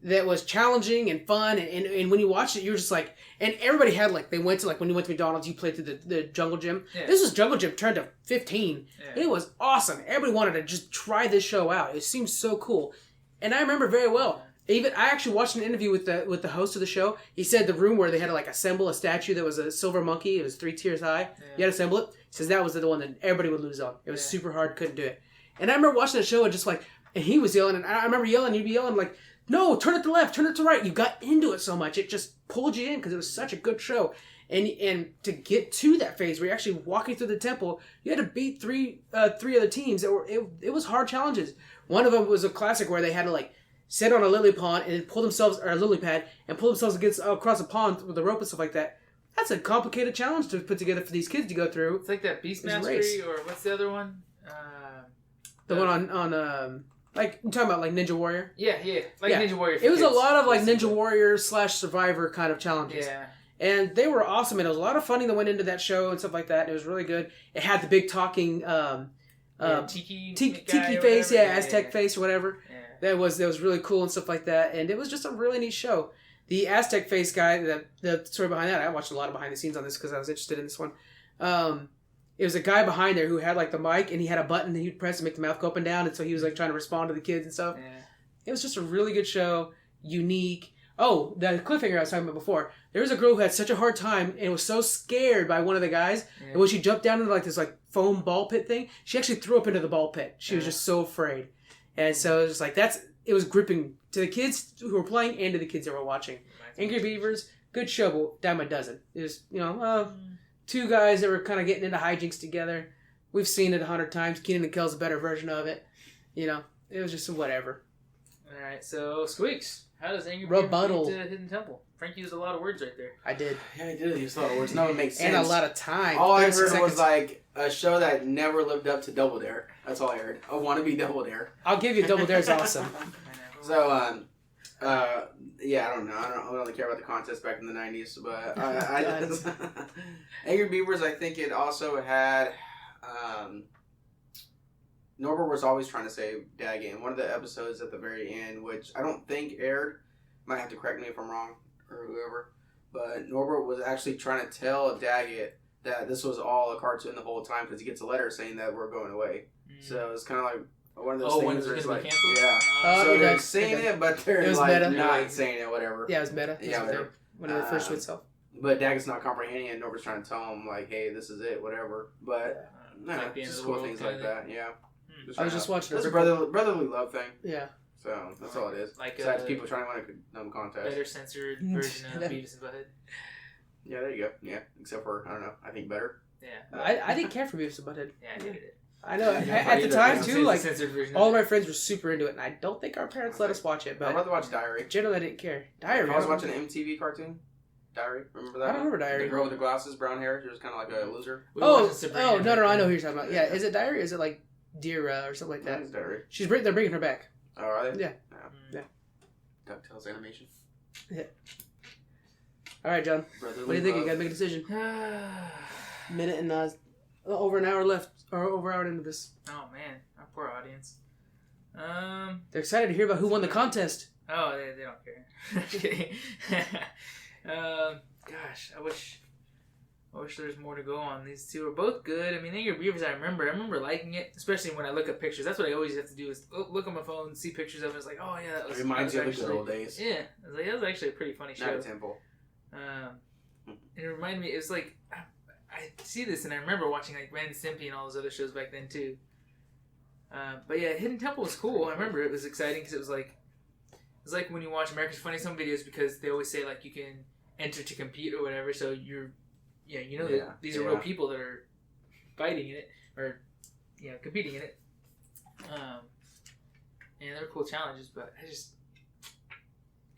Speaker 1: was challenging and fun, and when you watched it, you were just like, and everybody had like, they went to like, when you went to McDonald's, you played through the Jungle Gym. Yeah. This was Jungle Gym turned to 15. Yeah. It was awesome. Everybody wanted to just try this show out. It seemed so cool. And I remember very well. Even I actually watched an interview with the host of the show. He said the room where they had to like assemble a statue that was a silver monkey. It was 3 tiers high. Yeah. You had to assemble it. He says that was the one that everybody would lose on. It was super hard. Couldn't do it. And I remember watching the show and just like, and he was yelling, and I remember yelling. He'd be yelling like, "No, turn it to left, turn it to right." You got into it so much, it just pulled you in because it was such a good show. And to get to that phase where you're actually walking through the temple, you had to beat three other teams that were it was hard challenges. One of them was a classic where they had to like sit on a lily pond and pull themselves, or a lily pad, and pull themselves across a pond with a rope and stuff like that. That's a complicated challenge to put together for these kids to go through.
Speaker 2: It's like that Beast Mastery, or what's the other one?
Speaker 1: The one on like, you're talking about like Ninja Warrior?
Speaker 2: Yeah. Like Ninja Warrior.
Speaker 1: It was a lot of like Ninja Warrior / Survivor kind of challenges. Yeah. And they were awesome, and there was a lot of funding that went into that show and stuff like that, and it was really good. It had the big talking
Speaker 2: tiki
Speaker 1: face, Aztec face or whatever. Yeah. That was really cool and stuff like that, and it was just a really neat show. The Aztec face guy, the story behind that, I watched a lot of behind the scenes on this because I was interested in this one. It was a guy behind there who had like the mic, and he had a button that he'd press to make the mouth go up and down, and so he was like trying to respond to the kids and stuff. Yeah. It was just a really good show, unique. Oh, the cliffhanger I was talking about before. There was a girl who had such a hard time and was so scared by one of the guys. Yeah. And when she jumped down into like this like foam ball pit thing, she actually threw up into the ball pit. She was just so afraid. And so it was like it was gripping to the kids who were playing and to the kids that were watching. Angry Beavers, good show, but dime a dozen. It was, two guys that were kind of getting into hijinks together. We've seen it 100 times. Keenan and Kel's a better version of it. It was just whatever.
Speaker 2: All right, so Squeaks. How does Angry
Speaker 1: Rebuttal.
Speaker 2: Beaver beat Hidden Temple? Frank used a lot of words right there.
Speaker 1: I did.
Speaker 4: Yeah, I did use a lot of words. No, it makes sense.
Speaker 1: And a lot of time.
Speaker 4: All I heard was like a show that never lived up to Double Dare. That's all I heard. I want to be Double Dare.
Speaker 1: I'll give you Double Dare's awesome.
Speaker 4: So, yeah, I don't know. I don't really care about the contest back in the 90s, but Angry Beavers, I think it also had... Norbert was always trying to save Daggett. One of the episodes at the very end, which I don't think aired, might have to correct me if I'm wrong, or whoever, but Norbert was actually trying to tell Daggett that this was all a cartoon the whole time because he gets a letter saying that we're going away. So it's kind of like one of those things where it's like, yeah. So they're saying it, but they're like not saying it, whatever.
Speaker 1: Yeah, it was meta.
Speaker 4: Yeah, whatever.
Speaker 1: When it refers to itself.
Speaker 4: But Daggett's not comprehending it. Norbert's trying to tell him, like, hey, this is it, whatever. But,
Speaker 2: like
Speaker 4: just cool things like that, yeah.
Speaker 1: I was just watching
Speaker 4: a brotherly love thing.
Speaker 1: Yeah.
Speaker 4: So, that's all it is.
Speaker 2: Like
Speaker 4: besides people trying to win a contest.
Speaker 2: Better censored version of Beavis and Butthead.
Speaker 4: Yeah, there you go. Yeah, except for, I don't know, I think better.
Speaker 2: Yeah.
Speaker 1: I didn't care for Beavis and Butthead.
Speaker 2: Yeah, I hated it.
Speaker 1: I know. At the time, too, like, all of my friends were super into it, and I don't think our parents let us watch it, but...
Speaker 4: I'd rather watch Diary.
Speaker 1: Generally, I didn't care. Diary?
Speaker 4: I was watching an MTV cartoon. Diary, remember that?
Speaker 1: I don't remember Diary.
Speaker 4: The girl with the glasses, brown hair, she was kind of like a loser.
Speaker 1: No, I know who you're talking about. Yeah, is it Diary or is it like Dira or something like that?
Speaker 4: It's Diary.
Speaker 1: They're bringing her back.
Speaker 4: Oh, are they?
Speaker 1: Yeah. Yeah.
Speaker 4: DuckTales animation.
Speaker 1: Yeah. All right, John. What do you think? You got to make a decision. Minute and over an hour left, or over an hour into this.
Speaker 2: Oh man, our poor audience.
Speaker 1: They're excited to hear about who won the contest.
Speaker 2: Oh, they don't care. Kidding. Gosh, I wish there was more to go on. These two are both good. I mean, Angry Beavers, I remember liking it, especially when I look at pictures. That's what I always have to do is look on my phone, see pictures of it. It's like, oh yeah, that was.
Speaker 4: It reminds you of the good old days.
Speaker 2: Yeah, I was like, that was actually a pretty funny show.
Speaker 4: Not a temple.
Speaker 2: And it reminded me, it was like, I see this and I remember watching like Ren and Stimpy and all those other shows back then too. But yeah, Hidden Temple was cool. I remember it was exciting because it was like when you watch America's Funniest Home Videos, because they always say like you can enter to compete or whatever. So that these are real people that are fighting in it or competing in it. And they're cool challenges, but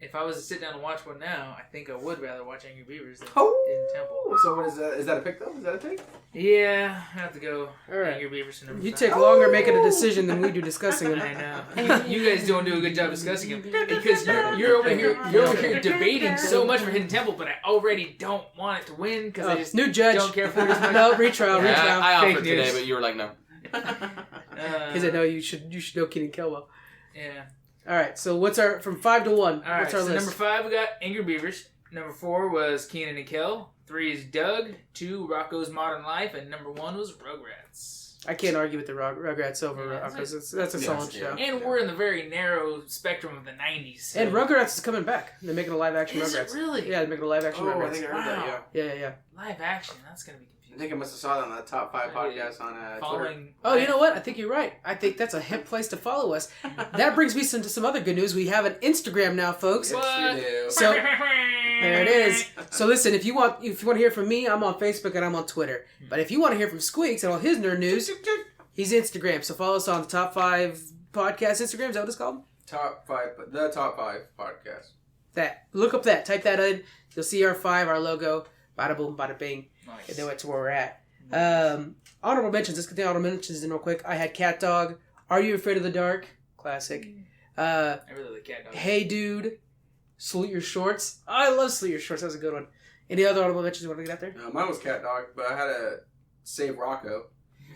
Speaker 2: if I was to sit down and watch one now, I think I would rather watch Angry Beavers than Hidden Temple.
Speaker 4: So what is that? Is that a pick though? Is that a pick?
Speaker 2: Yeah, I have to go.
Speaker 1: All right.
Speaker 2: Angry Beavers number 5.
Speaker 1: You take longer making a decision than we do discussing them.
Speaker 2: I know. You guys don't do a good job discussing them because you're over here debating so much for Hidden Temple, but I already don't want it to win because I just
Speaker 1: new judge.
Speaker 2: Don't care for it as much.
Speaker 1: No, retrial.
Speaker 3: I offered today, but you were like, no.
Speaker 1: Because I know you should know Keenan Kelwell.
Speaker 2: Yeah.
Speaker 1: All right, so what's our from 5 to 1?
Speaker 2: All right,
Speaker 1: what's our list?
Speaker 2: Number 5 we got Angry Beavers. Number 4 was Keenan and Kel. 3 is Doug. 2 Rocko's Modern Life, and number 1 was Rugrats.
Speaker 1: I can't argue with the Rugrats over Rocko's. That's a solid show.
Speaker 2: And we're in the very narrow spectrum of the 90s. So.
Speaker 1: And Rugrats is coming back. They're making a live action Rugrats.
Speaker 2: Is it really?
Speaker 1: Yeah, they're making a live action Rugrats.
Speaker 4: I think I heard that.
Speaker 1: Yeah.
Speaker 2: Live action. That's gonna be confusing.
Speaker 4: I think I must have saw that on the top 5 podcast on Twitter.
Speaker 1: Oh, you know what? I think you're right. I think that's a hip place to follow us. That brings me to some other good news. We have an Instagram now, folks.
Speaker 2: What?
Speaker 4: Yes, we do.
Speaker 1: So there it is. So listen, if you want to hear from me, I'm on Facebook and I'm on Twitter. But if you want to hear from Squeaks and all his nerd news, he's Instagram. So follow us on the Top 5 Podcast Instagram. Is that what it's called?
Speaker 4: The Top 5 Podcast.
Speaker 1: That. Look up that. Type that in. You'll see our 5, our logo. Bada boom, bada bing.
Speaker 2: Nice.
Speaker 1: And then that's where we're at. Nice. Honorable mentions. Let's get the honorable mentions in real quick. I had Cat Dog. Are You Afraid of the Dark? Classic.
Speaker 2: I really like Cat Dog.
Speaker 1: Hey Dude. Salute Your Shorts. I love Salute Your Shorts. That was a good one. Any other honorable mentions you want to get out there?
Speaker 4: Mine was Cat Dog, but I had to save Rocko,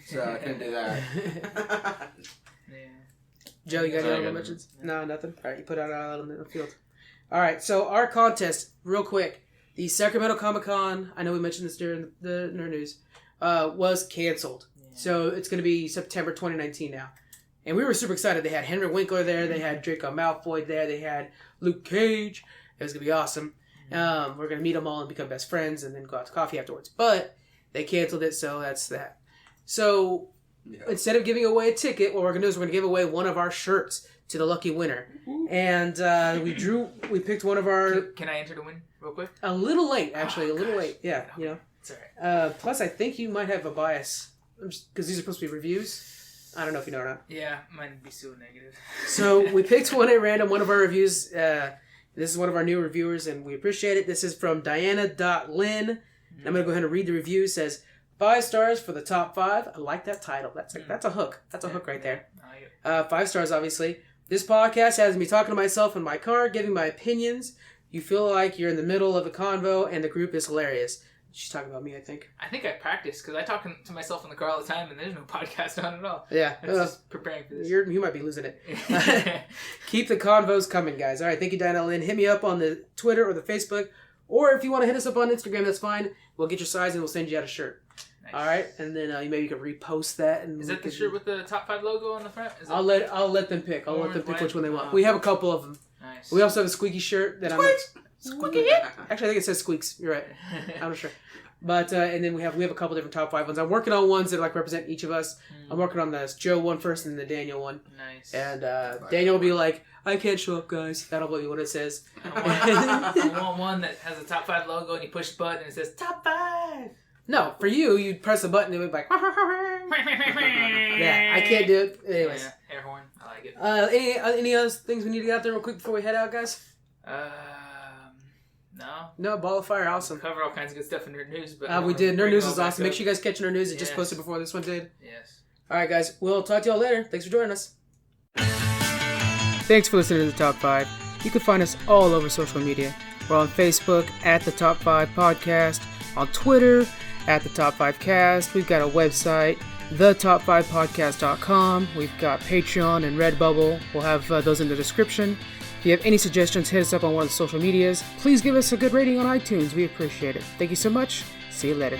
Speaker 4: so I couldn't do that.
Speaker 2: Yeah.
Speaker 1: Joe, you got any honorable mentions? No, nothing? All right, you put out on the field. All right, so our contest, real quick. The Sacramento Comic-Con, I know we mentioned this during the Nerd News, was canceled. Yeah. So it's going to be September 2019 now. And we were super excited. They had Henry Winkler there. They had Draco Malfoy there. They had Luke Cage. It was going to be awesome. We're going to meet them all and become best friends and then go out to coffee afterwards. But they canceled it, so that's that. So instead of giving away a ticket, what we're going to do is we're going to give away one of our shirts to the lucky winner. And we picked one of our...
Speaker 2: Can I enter to win real quick?
Speaker 1: A little late, actually. A little late. Yeah, you know.
Speaker 2: It's all right.
Speaker 1: Plus, I think you might have a bias. Because these are supposed to be reviews. I don't know if you know or not.
Speaker 2: Yeah, mine would be so negative.
Speaker 1: So we picked one at random, one of our reviews. This is one of our new reviewers, and we appreciate it. This is from Diana.Lynn. I'm going to go ahead and read the review. It says, 5 stars for the top 5. I like that title. That's a hook. That's a hook right there. 5 stars, obviously. This podcast has me talking to myself in my car, giving my opinions. You feel like you're in the middle of a convo, and the group is hilarious. She's talking about me, I think.
Speaker 2: I think I practice, because I talk to myself in the car all the time, and there's no podcast on at all.
Speaker 1: Yeah.
Speaker 2: I'm just preparing for this.
Speaker 1: You might be losing it. Keep the convos coming, guys. All right, thank you, Diana Lynn. Hit me up on the Twitter or the Facebook, or if you want to hit us up on Instagram, that's fine. We'll get your size, and we'll send you out a shirt. Nice. All right, and then maybe you can repost that. And
Speaker 2: is that the shirt with the top 5 logo on the front?
Speaker 1: I'll let them pick. I'll let them pick which one they want. We have a couple of them.
Speaker 2: Nice.
Speaker 1: We also have a squeaky shirt that Squeaky. Actually, I think it says squeaks. You're right. I'm not sure. But and then we have a couple different top 5 ones. I'm working on ones that like represent each of us. I'm working on the Joe one first and then the Daniel one.
Speaker 2: Nice.
Speaker 1: And Daniel will be like, I can't show up, guys. That'll be what it says.
Speaker 2: I want one that has a top 5 logo and you push the button and it says top 5.
Speaker 1: No, for you press the button and it would be like. Yeah, I can't do it. Anyways.
Speaker 2: Yeah, air horn. I like it.
Speaker 1: Any other things we need to get out there real quick before we head out, guys? No, Ball of Fire, awesome.
Speaker 2: We covered all kinds of good stuff in Nerd News. But
Speaker 1: we did. Nerd News was awesome. Make sure you guys catch Nerd News. It just posted before this one did.
Speaker 2: Yes.
Speaker 1: All right, guys. We'll talk to y'all later. Thanks for joining us. Thanks for listening to The Top 5. You can find us all over social media. We're on Facebook at The Top 5 Podcast, on Twitter at The Top 5 Cast. We've got a website, thetop5podcast.com. We've got Patreon and Redbubble. We'll have those in the description. If you have any suggestions, hit us up on one of the social medias. Please give us a good rating on iTunes. We appreciate it. Thank you so much. See you later.